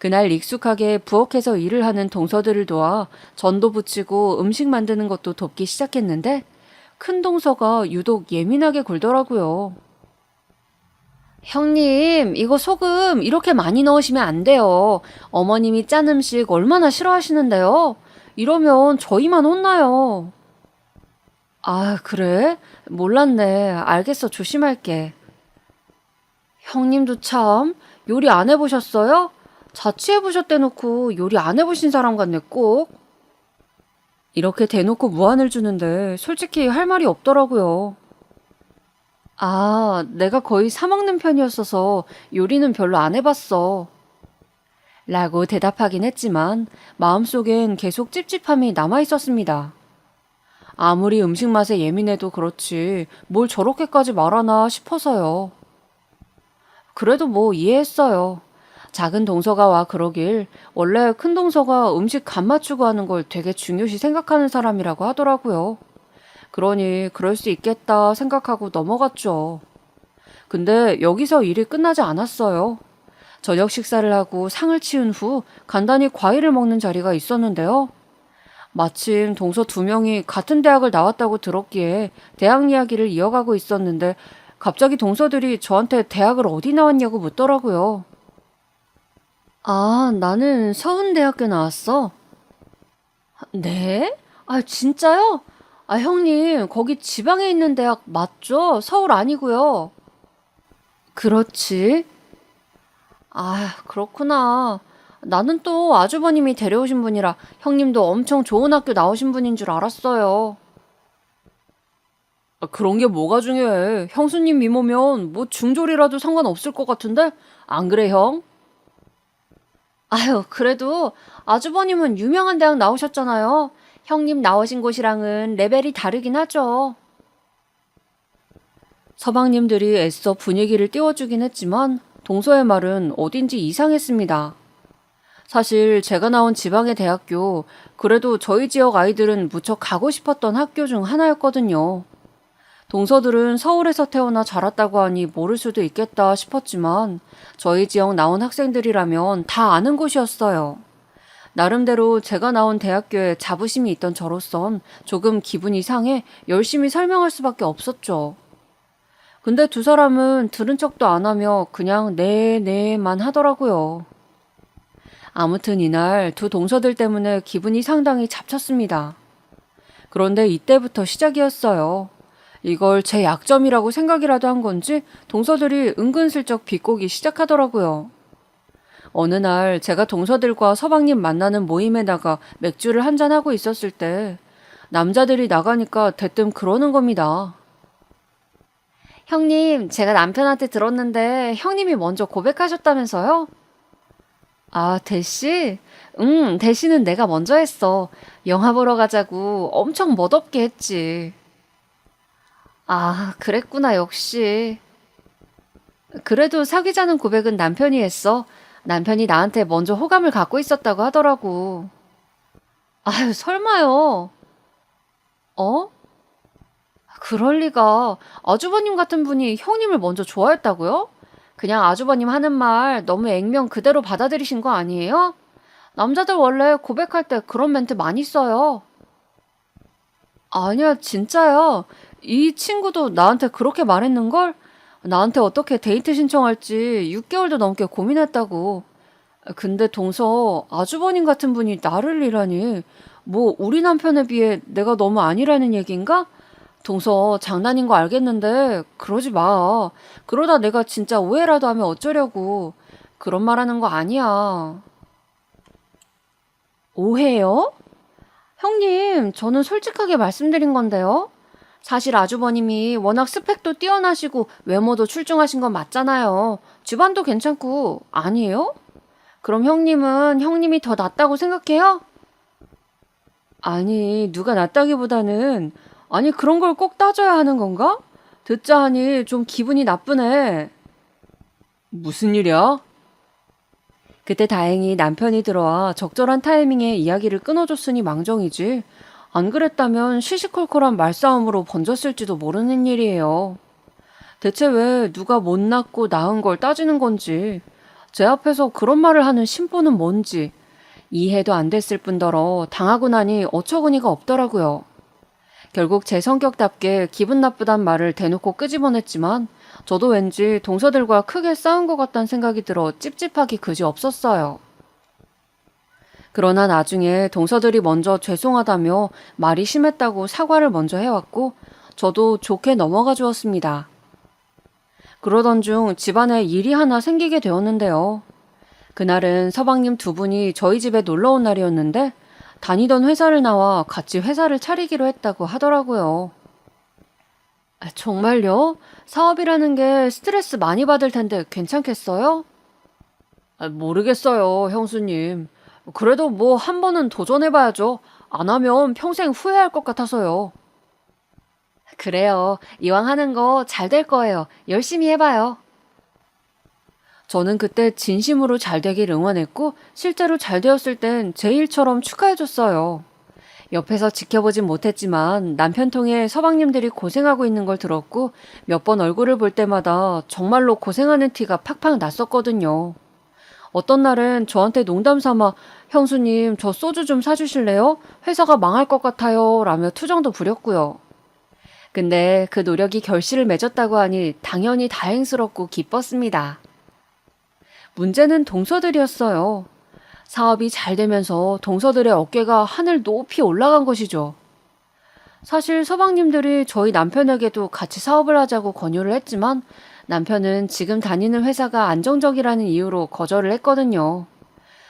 그날 익숙하게 부엌에서 일을 하는 동서들을 도와 전도 부치고 음식 만드는 것도 돕기 시작했는데 큰 동서가 유독 예민하게 굴더라고요. 형님, 이거 소금 이렇게 많이 넣으시면 안 돼요. 어머님이 짠 음식 얼마나 싫어하시는데요. 이러면 저희만 혼나요. 아, 그래? 몰랐네. 알겠어. 조심할게. 형님도 참 요리 안 해보셨어요? 자취해보셨대놓고 요리 안 해보신 사람 같네 꼭. 이렇게 대놓고 무안을 주는데 솔직히 할 말이 없더라고요. 아, 내가 거의 사 먹는 편이었어서 요리는 별로 안 해봤어. 라고 대답하긴 했지만 마음속엔 계속 찝찝함이 남아있었습니다. 아무리 음식 맛에 예민해도 그렇지 뭘 저렇게까지 말하나 싶어서요. 그래도 뭐 이해했어요. 작은 동서가 와 그러길 원래 큰 동서가 음식 간 맞추고 하는 걸 되게 중요시 생각하는 사람이라고 하더라고요. 그러니 그럴 수 있겠다 생각하고 넘어갔죠. 근데 여기서 일이 끝나지 않았어요. 저녁 식사를 하고 상을 치운 후 간단히 과일을 먹는 자리가 있었는데요. 마침 동서 두 명이 같은 대학을 나왔다고 들었기에 대학 이야기를 이어가고 있었는데 갑자기 동서들이 저한테 대학을 어디 나왔냐고 묻더라고요. 아, 나는 서운대학교 나왔어. 네? 아, 진짜요? 아, 형님, 거기 지방에 있는 대학 맞죠? 서울 아니고요. 그렇지. 아, 그렇구나. 나는 또 아주버님이 데려오신 분이라 형님도 엄청 좋은 학교 나오신 분인 줄 알았어요. 아, 그런 게 뭐가 중요해. 형수님 미모면 뭐 중졸이라도 상관없을 것 같은데? 안 그래, 형? 아유, 그래도 아주버님은 유명한 대학 나오셨잖아요. 형님 나오신 곳이랑은 레벨이 다르긴 하죠. 서방님들이 애써 분위기를 띄워주긴 했지만 동서의 말은 어딘지 이상했습니다. 사실 제가 나온 지방의 대학교, 그래도 저희 지역 아이들은 무척 가고 싶었던 학교 중 하나였거든요. 동서들은 서울에서 태어나 자랐다고 하니 모를 수도 있겠다 싶었지만 저희 지역 나온 학생들이라면 다 아는 곳이었어요. 나름대로 제가 나온 대학교에 자부심이 있던 저로선 조금 기분이 상해 열심히 설명할 수밖에 없었죠. 근데 두 사람은 들은 척도 안 하며 그냥 네만 하더라고요. 아무튼 이날 두 동서들 때문에 기분이 상당히 잡쳤습니다. 그런데 이때부터 시작이었어요. 이걸 제 약점이라고 생각이라도 한 건지 동서들이 은근슬쩍 비꼬기 시작하더라고요. 어느 날 제가 동서들과 서방님 만나는 모임에 나가 맥주를 한잔하고 있었을 때 남자들이 나가니까 대뜸 그러는 겁니다. 형님, 제가 남편한테 들었는데 형님이 먼저 고백하셨다면서요? 아, 대시? 응, 대시는 내가 먼저 했어. 영화 보러 가자고 엄청 멋없게 했지. 아, 그랬구나, 역시. 그래도 사귀자는 고백은 남편이 했어. 남편이 나한테 먼저 호감을 갖고 있었다고 하더라고. 아유, 설마요. 어? 그럴 리가. 아주버님 같은 분이 형님을 먼저 좋아했다고요? 그냥 아주버님 하는 말 너무 액면 그대로 받아들이신 거 아니에요? 남자들 원래 고백할 때 그런 멘트 많이 써요. 아니야, 진짜야. 이 친구도 나한테 그렇게 말했는걸? 나한테 어떻게 데이트 신청할지 6개월도 넘게 고민했다고. 근데 동서, 아주버님 같은 분이 나를 이라니. 뭐 우리 남편에 비해 내가 너무 아니라는 얘기인가? 동서 장난인 거 알겠는데 그러지 마. 그러다 내가 진짜 오해라도 하면 어쩌려고. 그런 말 하는 거 아니야. 오해요? 형님, 저는 솔직하게 말씀드린 건데요. 사실 아주버님이 워낙 스펙도 뛰어나시고 외모도 출중하신 건 맞잖아요. 집안도 괜찮고, 아니에요? 그럼 형님은 형님이 더 낫다고 생각해요? 아니, 누가 낫다기보다는, 아니, 그런 걸 꼭 따져야 하는 건가? 듣자 하니 좀 기분이 나쁘네. 무슨 일이야? 그때 다행히 남편이 들어와 적절한 타이밍에 이야기를 끊어줬으니 망정이지. 안 그랬다면 시시콜콜한 말싸움으로 번졌을지도 모르는 일이에요. 대체 왜 누가 못났고 나은 걸 따지는 건지, 제 앞에서 그런 말을 하는 심보는 뭔지 이해도 안 됐을 뿐더러 당하고 나니 어처구니가 없더라고요. 결국 제 성격답게 기분 나쁘단 말을 대놓고 끄집어냈지만 저도 왠지 동서들과 크게 싸운 것 같다는 생각이 들어 찝찝하기 그지 없었어요. 그러나 나중에 동서들이 먼저 죄송하다며 말이 심했다고 사과를 먼저 해왔고 저도 좋게 넘어가 주었습니다. 그러던 중 집안에 일이 하나 생기게 되었는데요. 그날은 서방님 두 분이 저희 집에 놀러 온 날이었는데 다니던 회사를 나와 같이 회사를 차리기로 했다고 하더라고요. 정말요? 사업이라는 게 스트레스 많이 받을 텐데 괜찮겠어요? 모르겠어요, 형수님. 그래도 뭐 한 번은 도전해봐야죠. 안 하면 평생 후회할 것 같아서요. 그래요. 이왕 하는 거 잘 될 거예요. 열심히 해봐요. 저는 그때 진심으로 잘 되길 응원했고 실제로 잘 되었을 땐 제 일처럼 축하해줬어요. 옆에서 지켜보진 못했지만 남편 통해 서방님들이 고생하고 있는 걸 들었고 몇 번 얼굴을 볼 때마다 정말로 고생하는 티가 팍팍 났었거든요. 어떤 날은 저한테 농담 삼아 형수님 저 소주 좀 사주실래요? 회사가 망할 것 같아요 라며 투정도 부렸고요. 근데 그 노력이 결실을 맺었다고 하니 당연히 다행스럽고 기뻤습니다. 문제는 동서들이었어요. 사업이 잘 되면서 동서들의 어깨가 하늘 높이 올라간 것이죠. 사실 서방님들이 저희 남편에게도 같이 사업을 하자고 권유를 했지만 남편은 지금 다니는 회사가 안정적이라는 이유로 거절을 했거든요.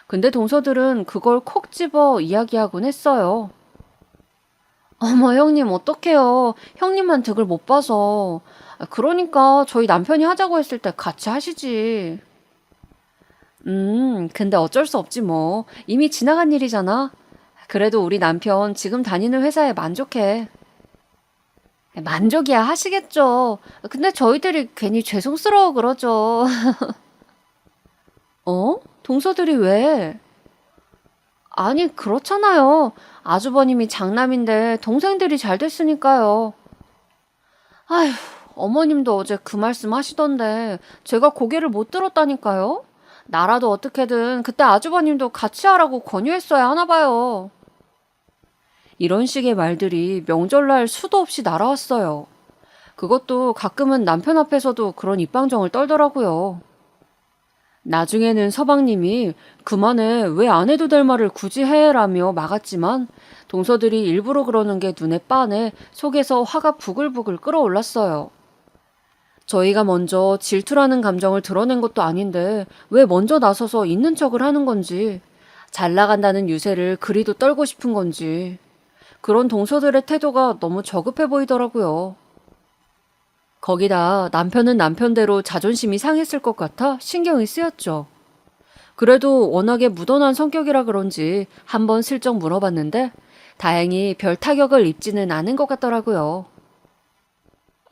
근데 동서들은 그걸 콕 집어 이야기하곤 했어요. 어머 형님 어떡해요. 형님만 득을 못 봐서. 그러니까 저희 남편이 하자고 했을 때 같이 하시지. 근데 어쩔 수 없지 뭐. 이미 지나간 일이잖아. 그래도 우리 남편 지금 다니는 회사에 만족해. 만족이야 하시겠죠. 근데 저희들이 괜히 죄송스러워 그러죠. 어? 동서들이 왜? 아니 그렇잖아요. 아주버님이 장남인데 동생들이 잘 됐으니까요. 아휴, 어머님도 어제 그 말씀 하시던데 제가 고개를 못 들었다니까요. 나라도 어떻게든 그때 아주버님도 같이 하라고 권유했어야 하나 봐요. 이런 식의 말들이 명절날 수도 없이 날아왔어요. 그것도 가끔은 남편 앞에서도 그런 입방정을 떨더라고요. 나중에는 서방님이 그만해 왜 안 해도 될 말을 굳이 해라며 막았지만 동서들이 일부러 그러는 게 눈에 빤해 속에서 화가 부글부글 끓어올랐어요. 저희가 먼저 질투라는 감정을 드러낸 것도 아닌데 왜 먼저 나서서 있는 척을 하는 건지, 잘 나간다는 유세를 그리도 떨고 싶은 건지, 그런 동서들의 태도가 너무 저급해 보이더라고요. 거기다 남편은 남편대로 자존심이 상했을 것 같아 신경이 쓰였죠. 그래도 워낙에 무던한 성격이라 그런지 한번 슬쩍 물어봤는데 다행히 별 타격을 입지는 않은 것 같더라고요.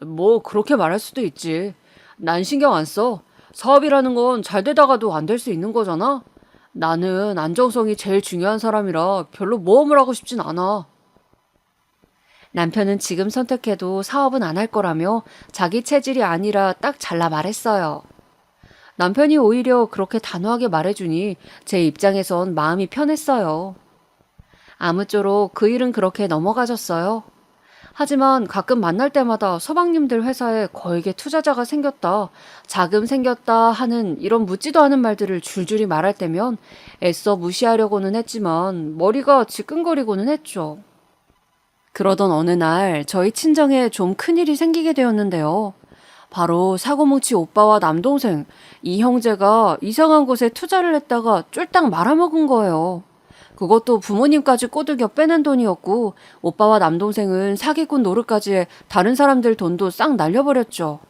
뭐 그렇게 말할 수도 있지. 난 신경 안 써. 사업이라는 건 잘 되다가도 안 될 수 있는 거잖아. 나는 안정성이 제일 중요한 사람이라 별로 모험을 하고 싶진 않아. 남편은 지금 선택해도 사업은 안 할 거라며 자기 체질이 아니라 딱 잘라 말했어요. 남편이 오히려 그렇게 단호하게 말해주니 제 입장에선 마음이 편했어요. 아무쪼록 그 일은 그렇게 넘어가졌어요. 하지만 가끔 만날 때마다 서방님들 회사에 거액의 투자자가 생겼다, 자금 생겼다 하는 이런 묻지도 않은 말들을 줄줄이 말할 때면 애써 무시하려고는 했지만 머리가 지끈거리고는 했죠. 그러던 어느 날 저희 친정에 좀 큰일이 생기게 되었는데요. 바로 사고뭉치 오빠와 남동생, 이 형제가 이상한 곳에 투자를 했다가 쫄딱 말아먹은 거예요. 그것도 부모님까지 꼬드겨 빼낸 돈이었고 오빠와 남동생은 사기꾼 노릇까지 해 다른 사람들 돈도 싹 날려버렸죠.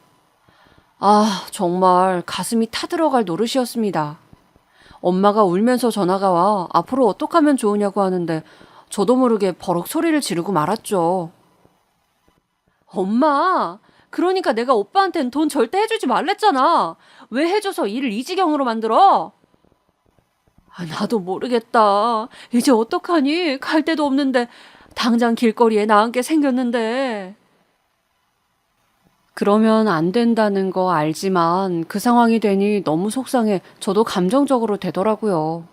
아, 정말 가슴이 타들어갈 노릇이었습니다. 엄마가 울면서 전화가 와 앞으로 어떡하면 좋으냐고 하는데 저도 모르게 버럭 소리를 지르고 말았죠. 엄마, 그러니까 내가 오빠한텐 돈 절대 해주지 말랬잖아. 왜 해줘서 일을 이 지경으로 만들어? 아, 나도 모르겠다. 이제 어떡하니? 갈 데도 없는데 당장 길거리에 나앉게 생겼는데. 그러면 안 된다는 거 알지만 그 상황이 되니 너무 속상해 저도 감정적으로 되더라고요.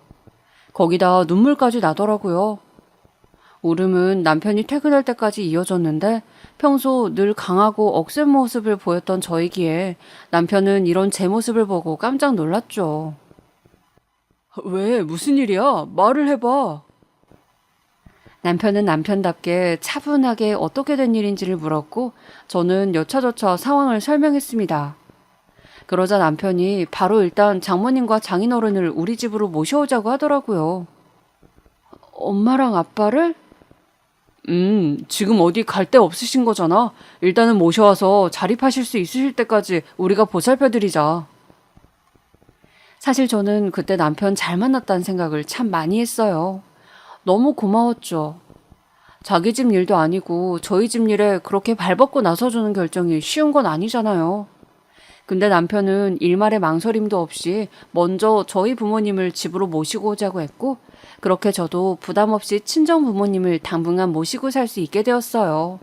거기다 눈물까지 나더라고요. 울음은 남편이 퇴근할 때까지 이어졌는데 평소 늘 강하고 억센 모습을 보였던 저이기에 남편은 이런 제 모습을 보고 깜짝 놀랐죠. 왜? 무슨 일이야? 말을 해봐. 남편은 남편답게 차분하게 어떻게 된 일인지를 물었고 저는 여차저차 상황을 설명했습니다. 그러자 남편이 바로 일단 장모님과 장인어른을 우리 집으로 모셔오자고 하더라고요. 엄마랑 아빠를? 지금 어디 갈 데 없으신 거잖아. 일단은 모셔와서 자립하실 수 있으실 때까지 우리가 보살펴드리자. 사실 저는 그때 남편 잘 만났다는 생각을 참 많이 했어요. 너무 고마웠죠. 자기 집 일도 아니고 저희 집 일에 그렇게 발벗고 나서주는 결정이 쉬운 건 아니잖아요. 근데 남편은 일말의 망설임도 없이 먼저 저희 부모님을 집으로 모시고 오자고 했고 그렇게 저도 부담 없이 친정 부모님을 당분간 모시고 살 수 있게 되었어요.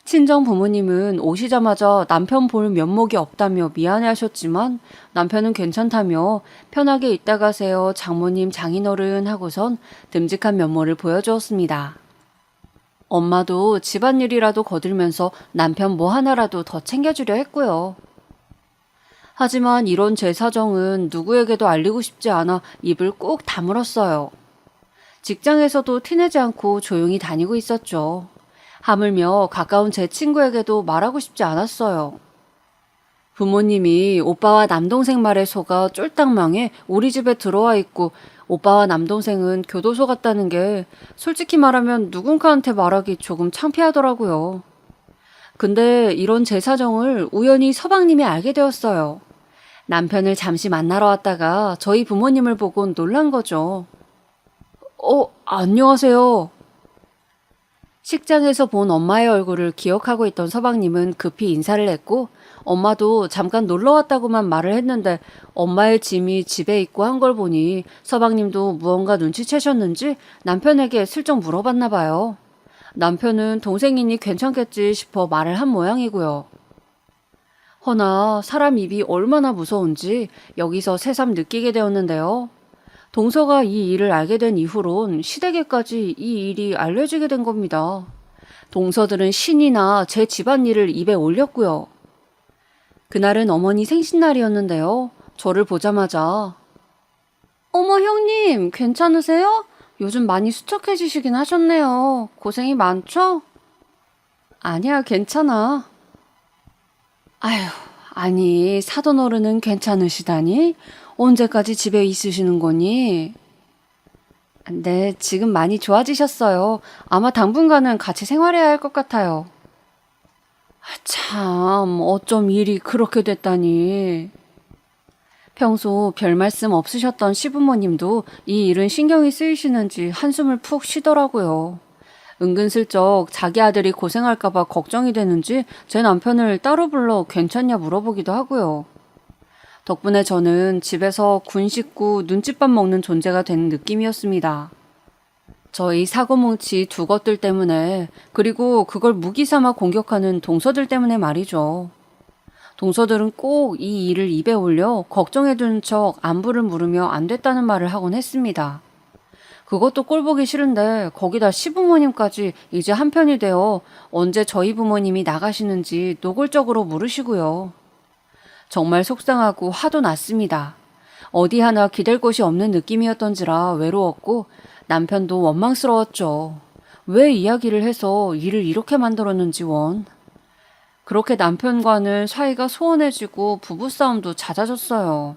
친정 부모님은 오시자마자 남편 볼 면목이 없다며 미안해하셨지만 남편은 괜찮다며 편하게 있다 가세요 장모님 장인어른 하고선 듬직한 면모를 보여주었습니다. 엄마도 집안일이라도 거들면서 남편 뭐 하나라도 더 챙겨주려 했고요. 하지만 이런 제 사정은 누구에게도 알리고 싶지 않아 입을 꾹 다물었어요. 직장에서도 티내지 않고 조용히 다니고 있었죠. 하물며 가까운 제 친구에게도 말하고 싶지 않았어요. 부모님이 오빠와 남동생 말에 속아 쫄딱 망해 우리 집에 들어와 있고 오빠와 남동생은 교도소 갔다는 게 솔직히 말하면 누군가한테 말하기 조금 창피하더라고요. 근데 이런 제 사정을 우연히 서방님이 알게 되었어요. 남편을 잠시 만나러 왔다가 저희 부모님을 보고 놀란 거죠. 안녕하세요. 식장에서 본 엄마의 얼굴을 기억하고 있던 서방님은 급히 인사를 했고 엄마도 잠깐 놀러 왔다고만 말을 했는데 엄마의 짐이 집에 있고 한 걸 보니 서방님도 무언가 눈치채셨는지 남편에게 슬쩍 물어봤나 봐요. 남편은 동생이니 괜찮겠지 싶어 말을 한 모양이고요. 허나 사람 입이 얼마나 무서운지 여기서 새삼 느끼게 되었는데요. 동서가 이 일을 알게 된 이후론 시댁에까지 이 일이 알려지게 된 겁니다. 동서들은 신이나 제 집안일을 입에 올렸고요. 그날은 어머니 생신날이었는데요. 저를 보자마자 어머 형님 괜찮으세요? 요즘 많이 수척해지시긴 하셨네요. 고생이 많죠? 아니야 괜찮아. 아휴 아니 사돈 어른은 괜찮으시다니? 언제까지 집에 있으시는 거니? 네, 지금 많이 좋아지셨어요. 아마 당분간은 같이 생활해야 할 것 같아요. 참, 어쩜 일이 그렇게 됐다니. 평소 별 말씀 없으셨던 시부모님도 이 일은 신경이 쓰이시는지 한숨을 푹 쉬더라고요. 은근슬쩍 자기 아들이 고생할까봐 걱정이 되는지 제 남편을 따로 불러 괜찮냐 물어보기도 하고요. 덕분에 저는 집에서 군 식구 눈칫밥 먹는 존재가 된 느낌이었습니다. 저희 사고뭉치 두 것들 때문에 그리고 그걸 무기 삼아 공격하는 동서들 때문에 말이죠. 동서들은 꼭 이 일을 입에 올려 걱정해두는 척 안부를 물으며 안 됐다는 말을 하곤 했습니다. 그것도 꼴보기 싫은데 거기다 시부모님까지 이제 한편이 되어 언제 저희 부모님이 나가시는지 노골적으로 물으시고요. 정말 속상하고 화도 났습니다. 어디 하나 기댈 곳이 없는 느낌이었던지라 외로웠고 남편도 원망스러웠죠. 왜 이야기를 해서 일을 이렇게 만들었는지 원. 그렇게 남편과는 사이가 소원해지고 부부싸움도 잦아졌어요.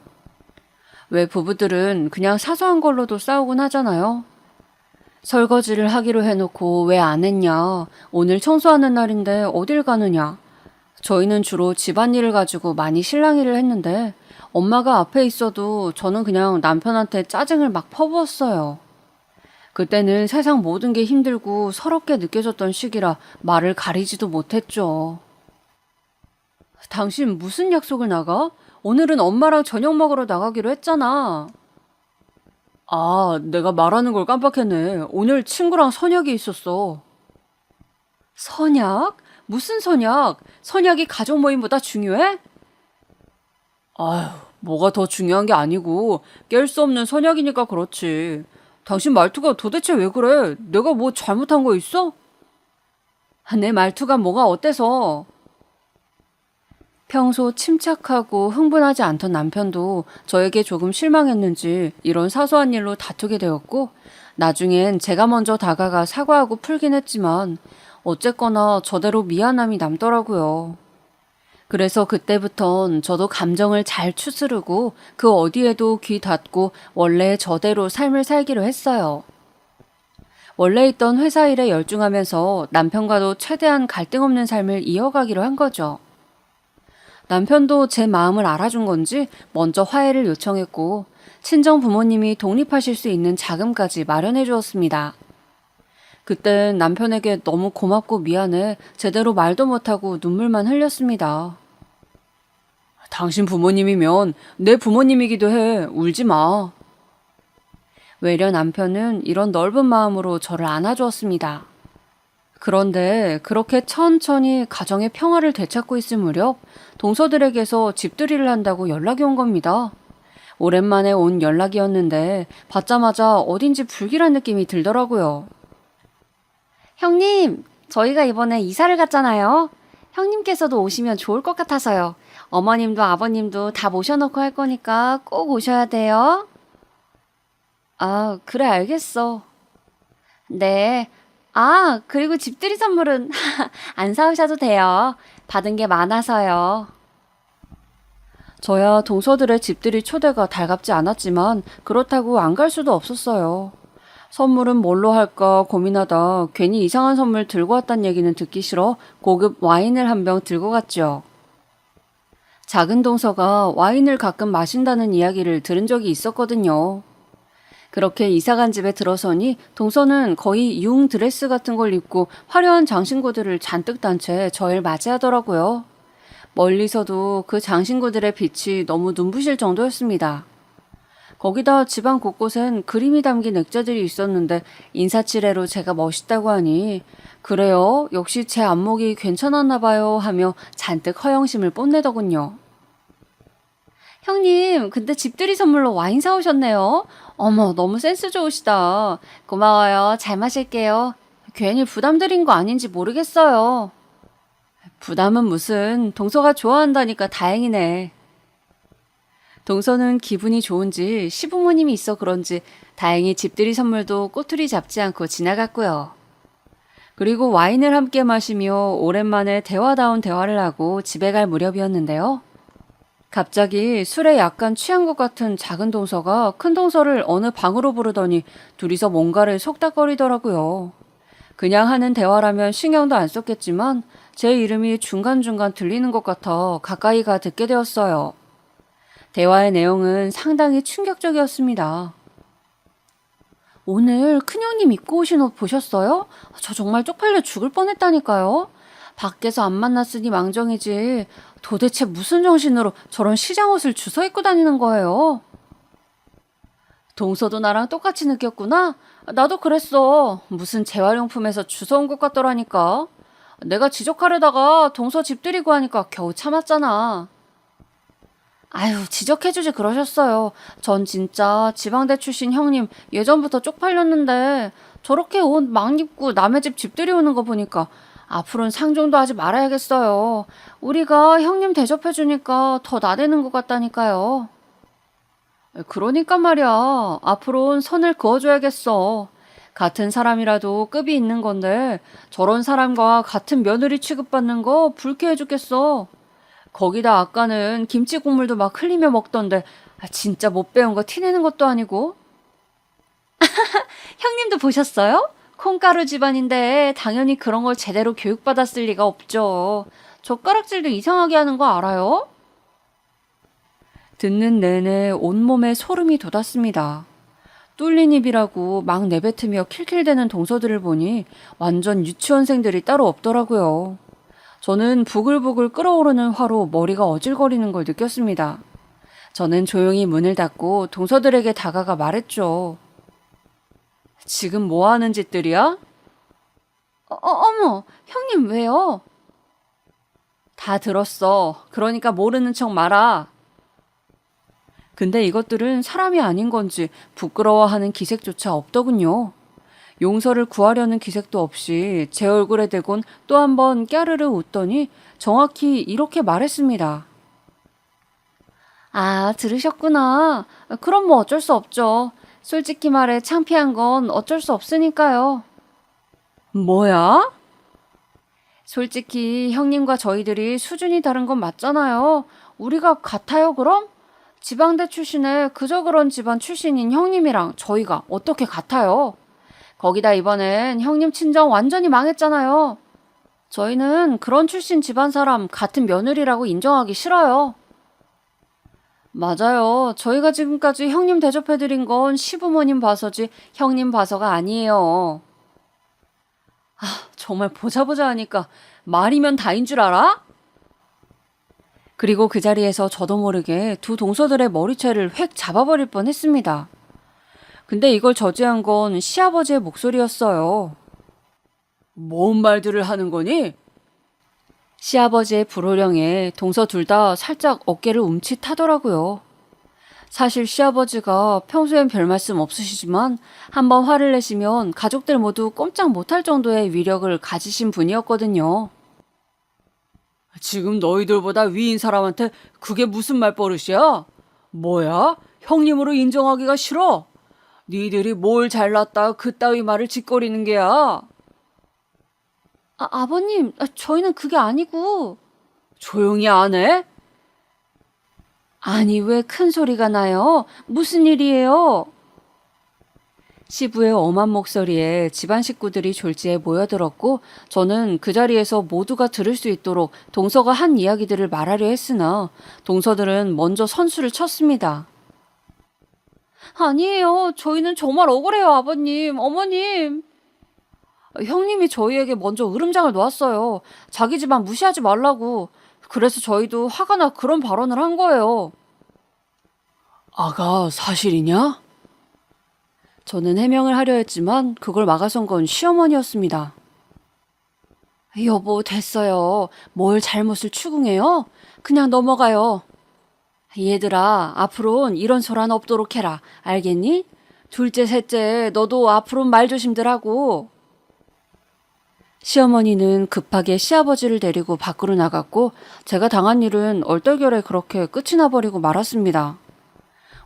왜 부부들은 그냥 사소한 걸로도 싸우곤 하잖아요. 설거지를 하기로 해놓고 왜 안 했냐? 오늘 청소하는 날인데 어딜 가느냐? 저희는 주로 집안일을 가지고 많이 실랑이를 했는데 엄마가 앞에 있어도 저는 그냥 남편한테 짜증을 막 퍼부었어요. 그때는 세상 모든 게 힘들고 서럽게 느껴졌던 시기라 말을 가리지도 못했죠. 당신 무슨 약속을 나가? 오늘은 엄마랑 저녁 먹으러 나가기로 했잖아. 아, 내가 말하는 걸 깜빡했네. 오늘 친구랑 선약이 있었어. 선약? 무슨 선약? 선약이 가족 모임보다 중요해? 아휴, 뭐가 더 중요한 게 아니고 깰 수 없는 선약이니까 그렇지. 당신 말투가 도대체 왜 그래? 내가 뭐 잘못한 거 있어? 내 말투가 뭐가 어때서? 평소 침착하고 흥분하지 않던 남편도 저에게 조금 실망했는지 이런 사소한 일로 다투게 되었고, 나중엔 제가 먼저 다가가 사과하고 풀긴 했지만 어쨌거나 저대로 미안함이 남더라고요. 그래서 그때부턴 저도 감정을 잘 추스르고 그 어디에도 귀 닫고 원래 저대로 삶을 살기로 했어요. 원래 있던 회사 일에 열중하면서 남편과도 최대한 갈등 없는 삶을 이어가기로 한 거죠. 남편도 제 마음을 알아준 건지 먼저 화해를 요청했고 친정 부모님이 독립하실 수 있는 자금까지 마련해 주었습니다. 그땐 남편에게 너무 고맙고 미안해 제대로 말도 못하고 눈물만 흘렸습니다. 당신 부모님이면 내 부모님이기도 해. 울지 마. 외려 남편은 이런 넓은 마음으로 저를 안아주었습니다. 그런데 그렇게 천천히 가정의 평화를 되찾고 있을 무렵 동서들에게서 집들이를 한다고 연락이 온 겁니다. 오랜만에 온 연락이었는데 받자마자 어딘지 불길한 느낌이 들더라고요. 형님, 저희가 이번에 이사를 갔잖아요. 형님께서도 오시면 좋을 것 같아서요. 어머님도 아버님도 다 모셔놓고 할 거니까 꼭 오셔야 돼요. 아, 그래 알겠어. 네. 아, 그리고 집들이 선물은 안 사오셔도 돼요. 받은 게 많아서요. 저야 동서들의 집들이 초대가 달갑지 않았지만 그렇다고 안 갈 수도 없었어요. 선물은 뭘로 할까 고민하다 괜히 이상한 선물 들고 왔단 얘기는 듣기 싫어 고급 와인을 한 병 들고 갔죠. 작은 동서가 와인을 가끔 마신다는 이야기를 들은 적이 있었거든요. 그렇게 이사간 집에 들어서니 동서는 거의 융 드레스 같은 걸 입고 화려한 장신구들을 잔뜩 단 채 저를 맞이하더라고요. 멀리서도 그 장신구들의 빛이 너무 눈부실 정도였습니다. 거기다 집안 곳곳엔 그림이 담긴 액자들이 있었는데 인사치레로 제가 멋있다고 하니 그래요? 역시 제 안목이 괜찮았나 봐요 하며 잔뜩 허영심을 뽐내더군요. 형님, 근데 집들이 선물로 와인 사오셨네요. 어머, 너무 센스 좋으시다. 고마워요. 잘 마실게요. 괜히 부담드린 거 아닌지 모르겠어요. 부담은 무슨, 동서가 좋아한다니까 다행이네. 동서는 기분이 좋은지 시부모님이 있어 그런지 다행히 집들이 선물도 꼬투리 잡지 않고 지나갔고요. 그리고 와인을 함께 마시며 오랜만에 대화다운 대화를 하고 집에 갈 무렵이었는데요. 갑자기 술에 약간 취한 것 같은 작은 동서가 큰 동서를 어느 방으로 부르더니 둘이서 뭔가를 속닥거리더라고요. 그냥 하는 대화라면 신경도 안 썼겠지만 제 이름이 중간중간 들리는 것 같아 가까이 가 듣게 되었어요. 대화의 내용은 상당히 충격적이었습니다. 오늘 큰형님 입고 오신 옷 보셨어요? 저 정말 쪽팔려 죽을 뻔했다니까요. 밖에서 안 만났으니 망정이지 도대체 무슨 정신으로 저런 시장 옷을 주워 입고 다니는 거예요? 동서도 나랑 똑같이 느꼈구나? 나도 그랬어. 무슨 재활용품에서 주워온 것 같더라니까. 내가 지적하려다가 동서 집들이고 하니까 겨우 참았잖아. 아유, 지적해주지 그러셨어요. 전 진짜 지방대 출신 형님 예전부터 쪽팔렸는데 저렇게 옷 막 입고 남의 집 집들이 오는 거 보니까 앞으로는 상종도 하지 말아야겠어요. 우리가 형님 대접해주니까 더 나대는 것 같다니까요. 그러니까 말이야. 앞으로는 선을 그어줘야겠어. 같은 사람이라도 급이 있는 건데 저런 사람과 같은 며느리 취급받는 거 불쾌해 죽겠어. 거기다 아까는 김치 국물도 막 흘리며 먹던데 진짜 못 배운 거 티내는 것도 아니고. 형님도 보셨어요? 콩가루 집안인데 당연히 그런 걸 제대로 교육받았을 리가 없죠. 젓가락질도 이상하게 하는 거 알아요? 듣는 내내 온몸에 소름이 돋았습니다. 뚫린 입이라고 막 내뱉으며 킬킬대는 동서들을 보니 완전 유치원생들이 따로 없더라고요. 저는 부글부글 끓어오르는 화로 머리가 어질거리는 걸 느꼈습니다. 저는 조용히 문을 닫고 동서들에게 다가가 말했죠. 지금 뭐 하는 짓들이야? 어머, 형님 왜요? 다 들었어. 그러니까 모르는 척 마라. 근데 이것들은 사람이 아닌 건지 부끄러워하는 기색조차 없더군요. 용서를 구하려는 기색도 없이 제 얼굴에 대곤 또 한 번 까르르 웃더니 정확히 이렇게 말했습니다. 아, 들으셨구나. 그럼 뭐 어쩔 수 없죠. 솔직히 말해 창피한 건 어쩔 수 없으니까요. 뭐야? 솔직히 형님과 저희들이 수준이 다른 건 맞잖아요. 우리가 같아요, 그럼? 지방대 출신의 그저 그런 집안 출신인 형님이랑 저희가 어떻게 같아요? 거기다 이번엔 형님 친정 완전히 망했잖아요. 저희는 그런 출신 집안 사람 같은 며느리라고 인정하기 싫어요. 맞아요. 저희가 지금까지 형님 대접해드린 건 시부모님 봐서지 형님 봐서가 아니에요. 아, 정말 보자 하니까 말이면 다인 줄 알아? 그리고 그 자리에서 저도 모르게 두 동서들의 머리채를 획 잡아버릴 뻔했습니다. 근데 이걸 저지한 건 시아버지의 목소리였어요. 뭔 말들을 하는 거니? 시아버지의 불호령에 동서 둘 다 살짝 어깨를 움찔하더라고요. 사실 시아버지가 평소엔 별 말씀 없으시지만 한번 화를 내시면 가족들 모두 꼼짝 못할 정도의 위력을 가지신 분이었거든요. 지금 너희들보다 위인 사람한테 그게 무슨 말버릇이야? 뭐야? 형님으로 인정하기가 싫어? 니들이 뭘 잘났다 그따위 말을 짓거리는 게야? 아버님, 저희는 그게 아니고. 조용히 안 해? 아니, 왜 큰 소리가 나요? 무슨 일이에요? 시부의 엄한 목소리에 집안 식구들이 졸지에 모여들었고 저는 그 자리에서 모두가 들을 수 있도록 동서가 한 이야기들을 말하려 했으나 동서들은 먼저 선수를 쳤습니다. 아니에요. 저희는 정말 억울해요, 아버님, 어머님. 형님이 저희에게 먼저 으름장을 놓았어요. 자기 집안 무시하지 말라고. 그래서 저희도 화가 나 그런 발언을 한 거예요. 아가 사실이냐? 저는 해명을 하려 했지만 그걸 막아선 건 시어머니였습니다. 여보, 됐어요. 뭘 잘못을 추궁해요? 그냥 넘어가요. 얘들아, 앞으로는 이런 소란 없도록 해라. 알겠니? 둘째, 셋째, 너도 앞으로는 말 조심들 하고. 시어머니는 급하게 시아버지를 데리고 밖으로 나갔고 제가 당한 일은 얼떨결에 그렇게 끝이 나버리고 말았습니다.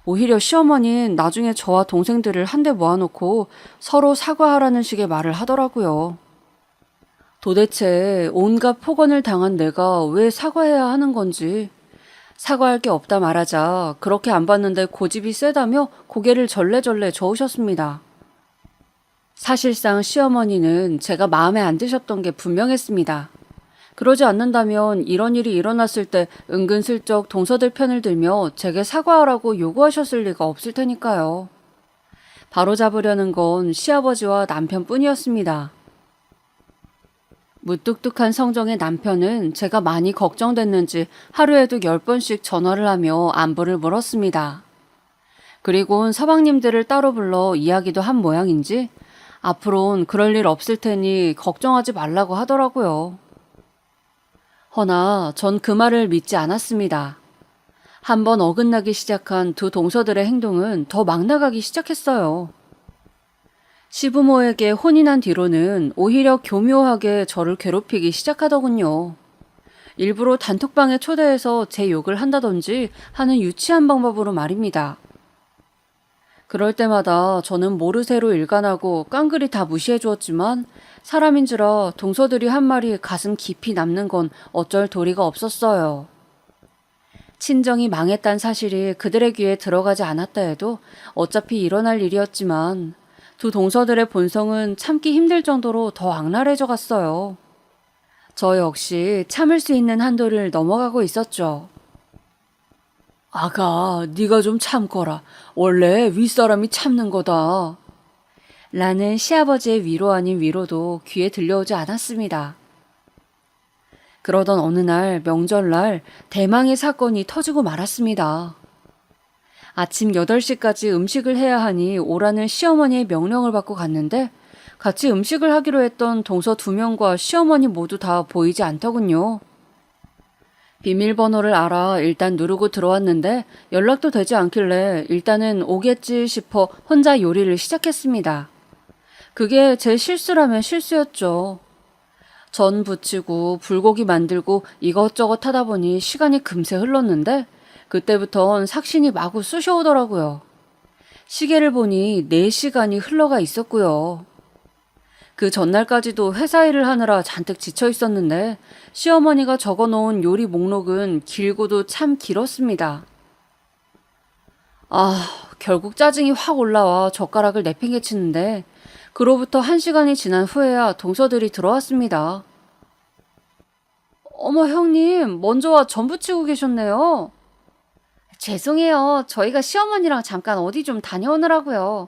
오히려 시어머니는 나중에 저와 동생들을 한데 모아놓고 서로 사과하라는 식의 말을 하더라고요. 도대체 온갖 폭언을 당한 내가 왜 사과해야 하는 건지. 사과할 게 없다 말하자 그렇게 안 봤는데 고집이 세다며 고개를 절레절레 저으셨습니다. 사실상 시어머니는 제가 마음에 안 드셨던 게 분명했습니다. 그러지 않는다면 이런 일이 일어났을 때 은근슬쩍 동서들 편을 들며 제게 사과하라고 요구하셨을 리가 없을 테니까요. 바로잡으려는 건 시아버지와 남편뿐이었습니다. 무뚝뚝한 성정의 남편은 제가 많이 걱정됐는지 하루에도 10번씩 전화를 하며 안부를 물었습니다. 그리고는 서방님들을 따로 불러 이야기도 한 모양인지 앞으로는 그럴 일 없을 테니 걱정하지 말라고 하더라고요. 허나 전 그 말을 믿지 않았습니다. 한번 어긋나기 시작한 두 동서들의 행동은 더 막 나가기 시작했어요. 시부모에게 혼이 난 뒤로는 오히려 교묘하게 저를 괴롭히기 시작하더군요. 일부러 단톡방에 초대해서 제 욕을 한다든지 하는 유치한 방법으로 말입니다. 그럴 때마다 저는 모르쇠로 일관하고 깡그리 다 무시해 주었지만 사람인지라 동서들이 한 말이 가슴 깊이 남는 건 어쩔 도리가 없었어요. 친정이 망했단 사실이 그들의 귀에 들어가지 않았다 해도 어차피 일어날 일이었지만 두 동서들의 본성은 참기 힘들 정도로 더 악랄해져 갔어요. 저 역시 참을 수 있는 한도를 넘어가고 있었죠. 아가, 네가 좀 참거라. 원래 윗사람이 참는 거다. 라는 시아버지의 위로 아닌 위로도 귀에 들려오지 않았습니다. 그러던 어느 날 명절날 대망의 사건이 터지고 말았습니다. 아침 8시까지 음식을 해야 하니 오라는 시어머니의 명령을 받고 갔는데 같이 음식을 하기로 했던 동서 2명과 시어머니 모두 다 보이지 않더군요. 비밀번호를 알아 일단 누르고 들어왔는데 연락도 되지 않길래 일단은 오겠지 싶어 혼자 요리를 시작했습니다. 그게 제 실수라면 실수였죠. 전 부치고 불고기 만들고 이것저것 하다 보니 시간이 금세 흘렀는데 그때부턴 삭신이 마구 쑤셔오더라고요. 시계를 보니 4시간이 흘러가 있었고요. 그 전날까지도 회사 일을 하느라 잔뜩 지쳐 있었는데 시어머니가 적어놓은 요리 목록은 길고도 참 길었습니다. 결국 짜증이 확 올라와 젓가락을 내팽개치는데 그로부터 1시간이 지난 후에야 동서들이 들어왔습니다. 어머 형님, 먼저 와 전 부치고 계셨네요. 죄송해요. 저희가 시어머니랑 잠깐 어디 좀 다녀오느라고요.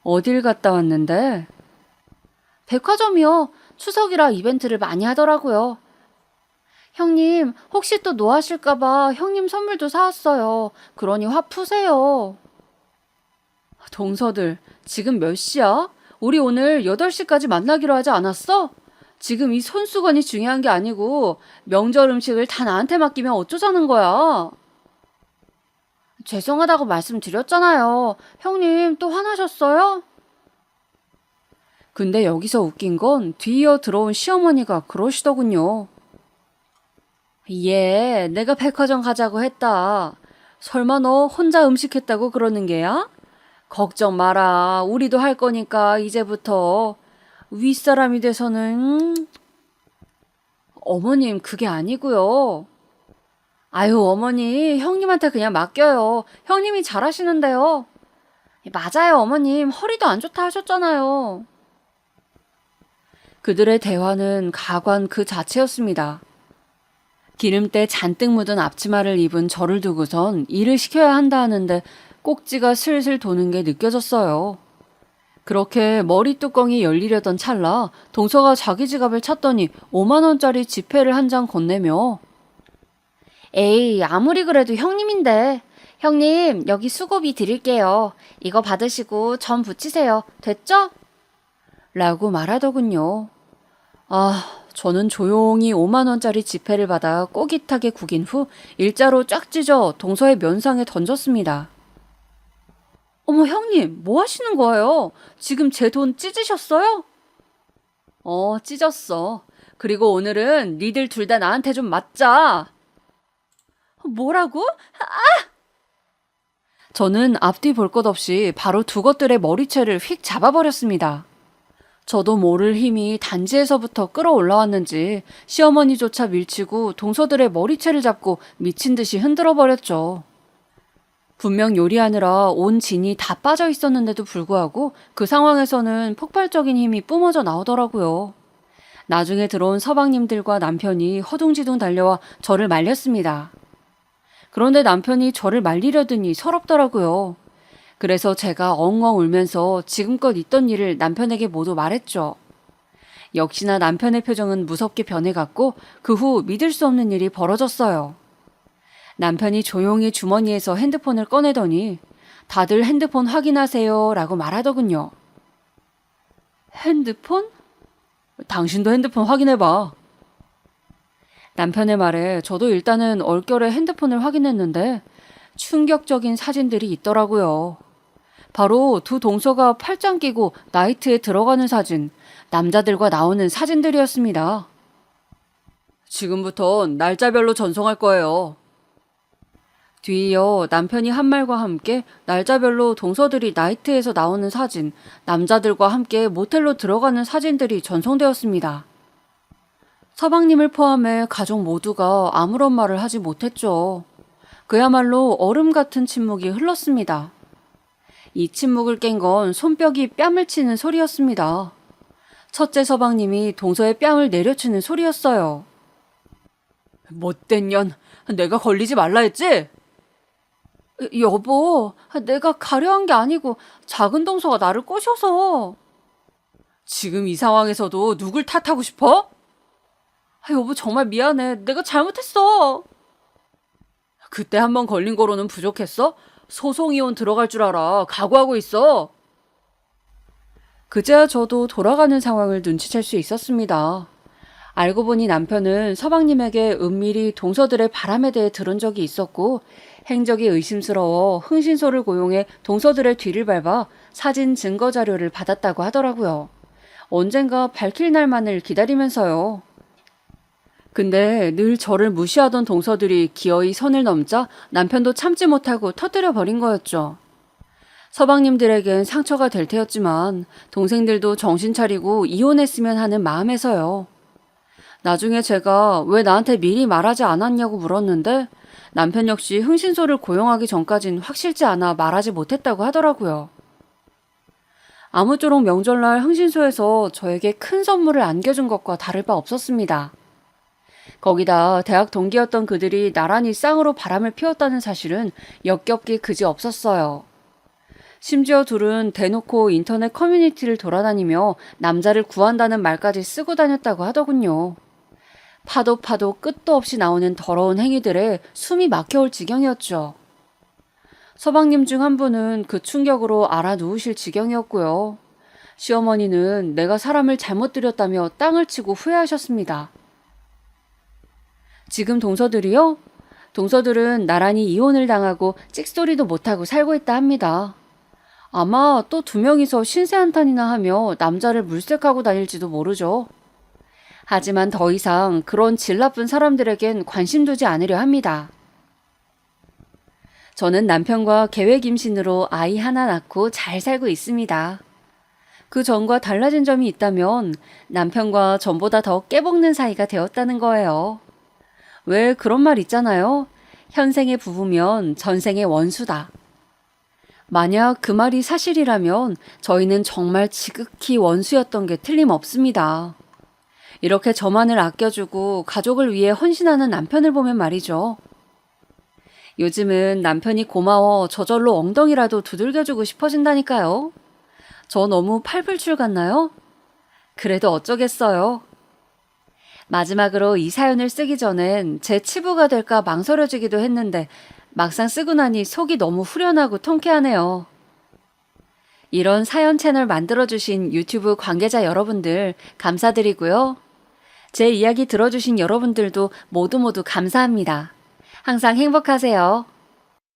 어딜 갔다 왔는데? 백화점이요. 추석이라 이벤트를 많이 하더라고요. 형님, 혹시 또 노하실까봐 형님 선물도 사왔어요. 그러니 화 푸세요. 동서들, 지금 몇 시야? 우리 오늘 8시까지 만나기로 하지 않았어? 지금 이 손수건이 중요한 게 아니고 명절 음식을 다 나한테 맡기면 어쩌자는 거야? 죄송하다고 말씀드렸잖아요. 형님 또 화나셨어요? 근데 여기서 웃긴 건 뒤이어 들어온 시어머니가 그러시더군요. 예, 내가 백화점 가자고 했다. 설마 너 혼자 음식했다고 그러는 게야? 걱정 마라. 우리도 할 거니까 이제부터 윗사람이 돼서는... 어머님, 그게 아니고요. 아유, 어머니, 형님한테 그냥 맡겨요. 형님이 잘하시는데요. 맞아요, 어머님. 허리도 안 좋다 하셨잖아요. 그들의 대화는 가관 그 자체였습니다. 기름때 잔뜩 묻은 앞치마를 입은 저를 두고선 일을 시켜야 한다 하는데 꼭지가 슬슬 도는 게 느껴졌어요. 그렇게 머리 뚜껑이 열리려던 찰나 동서가 자기 지갑을 찾더니 5만 원짜리 지폐를 한 장 건네며 에이, 아무리 그래도 형님인데. 형님, 여기 수고비 드릴게요. 이거 받으시고 전 붙이세요. 됐죠? 라고 말하더군요. 저는 조용히 5만 원짜리 지폐를 받아 꼬깃하게 구긴 후 일자로 쫙 찢어 동서의 면상에 던졌습니다. 어머 형님, 뭐 하시는 거예요? 지금 제 돈 찢으셨어요? 찢었어. 그리고 오늘은 니들 둘 다 나한테 좀 맞자. 뭐라고? 저는 앞뒤 볼 것 없이 바로 두 것들의 머리채를 휙 잡아버렸습니다. 저도 모를 힘이 단지에서부터 끌어올라왔는지 시어머니조차 밀치고 동서들의 머리채를 잡고 미친 듯이 흔들어 버렸죠. 분명 요리하느라 온 진이 다 빠져 있었는데도 불구하고 그 상황에서는 폭발적인 힘이 뿜어져 나오더라고요. 나중에 들어온 서방님들과 남편이 허둥지둥 달려와 저를 말렸습니다. 그런데 남편이 저를 말리려더니 서럽더라고요. 그래서 제가 엉엉 울면서 지금껏 있던 일을 남편에게 모두 말했죠. 역시나 남편의 표정은 무섭게 변해갔고 그 후 믿을 수 없는 일이 벌어졌어요. 남편이 조용히 주머니에서 핸드폰을 꺼내더니 다들 핸드폰 확인하세요 라고 말하더군요. 핸드폰? 당신도 핸드폰 확인해봐. 남편의 말에 저도 일단은 얼결에 핸드폰을 확인했는데 충격적인 사진들이 있더라고요. 바로 두 동서가 팔짱 끼고 나이트에 들어가는 사진, 남자들과 나오는 사진들이었습니다. 지금부터 날짜별로 전송할 거예요. 뒤이어 남편이 한 말과 함께 날짜별로 동서들이 나이트에서 나오는 사진, 남자들과 함께 모텔로 들어가는 사진들이 전송되었습니다. 서방님을 포함해 가족 모두가 아무런 말을 하지 못했죠. 그야말로 얼음 같은 침묵이 흘렀습니다. 이 침묵을 깬 건 손뼉이 뺨을 치는 소리였습니다. 첫째 서방님이 동서의 뺨을 내려치는 소리였어요. 못된 년, 내가 걸리지 말라 했지? 여보, 내가 가려한 게 아니고 작은 동서가 나를 꼬셔서. 지금 이 상황에서도 누굴 탓하고 싶어? 여보, 정말 미안해. 내가 잘못했어. 그때 한번 걸린 거로는 부족했어? 소송이혼 들어갈 줄 알아. 각오하고 있어. 그제야 저도 돌아가는 상황을 눈치챌 수 있었습니다. 알고 보니 남편은 서방님에게 은밀히 동서들의 바람에 대해 들은 적이 있었고 행적이 의심스러워 흥신소를 고용해 동서들의 뒤를 밟아 사진 증거 자료를 받았다고 하더라고요. 언젠가 밝힐 날만을 기다리면서요. 근데 늘 저를 무시하던 동서들이 기어이 선을 넘자 남편도 참지 못하고 터뜨려 버린 거였죠. 서방님들에겐 상처가 될 테였지만 동생들도 정신 차리고 이혼했으면 하는 마음에서요. 나중에 제가 왜 나한테 미리 말하지 않았냐고 물었는데 남편 역시 흥신소를 고용하기 전까진 확실치 않아 말하지 못했다고 하더라고요. 아무쪼록 명절날 흥신소에서 저에게 큰 선물을 안겨준 것과 다를 바 없었습니다. 거기다 대학 동기였던 그들이 나란히 쌍으로 바람을 피웠다는 사실은 역겹기 그지 없었어요. 심지어 둘은 대놓고 인터넷 커뮤니티를 돌아다니며 남자를 구한다는 말까지 쓰고 다녔다고 하더군요. 파도 끝도 없이 나오는 더러운 행위들에 숨이 막혀올 지경이었죠. 서방님 중 한 분은 그 충격으로 알아 누우실 지경이었고요. 시어머니는 내가 사람을 잘못 들였다며 땅을 치고 후회하셨습니다. 지금 동서들이요? 동서들은 나란히 이혼을 당하고 찍소리도 못하고 살고 있다 합니다. 아마 또 2명이서 신세 한탄이나 하며 남자를 물색하고 다닐지도 모르죠. 하지만 더 이상 그런 질 나쁜 사람들에겐 관심 두지 않으려 합니다. 저는 남편과 계획 임신으로 아이 하나 낳고 잘 살고 있습니다. 그 전과 달라진 점이 있다면 남편과 전보다 더 깨볶는 사이가 되었다는 거예요. 왜 그런 말 있잖아요. 현생의 부부면 전생의 원수다. 만약 그 말이 사실이라면 저희는 정말 지극히 원수였던 게 틀림없습니다. 이렇게 저만을 아껴주고 가족을 위해 헌신하는 남편을 보면 말이죠. 요즘은 남편이 고마워 저절로 엉덩이라도 두들겨주고 싶어진다니까요. 저 너무 팔불출 같나요? 그래도 어쩌겠어요. 마지막으로 이 사연을 쓰기 전엔 제 치부가 될까 망설여지기도 했는데 막상 쓰고 나니 속이 너무 후련하고 통쾌하네요. 이런 사연 채널 만들어주신 유튜브 관계자 여러분들 감사드리고요. 제 이야기 들어주신 여러분들도 모두 감사합니다. 항상 행복하세요.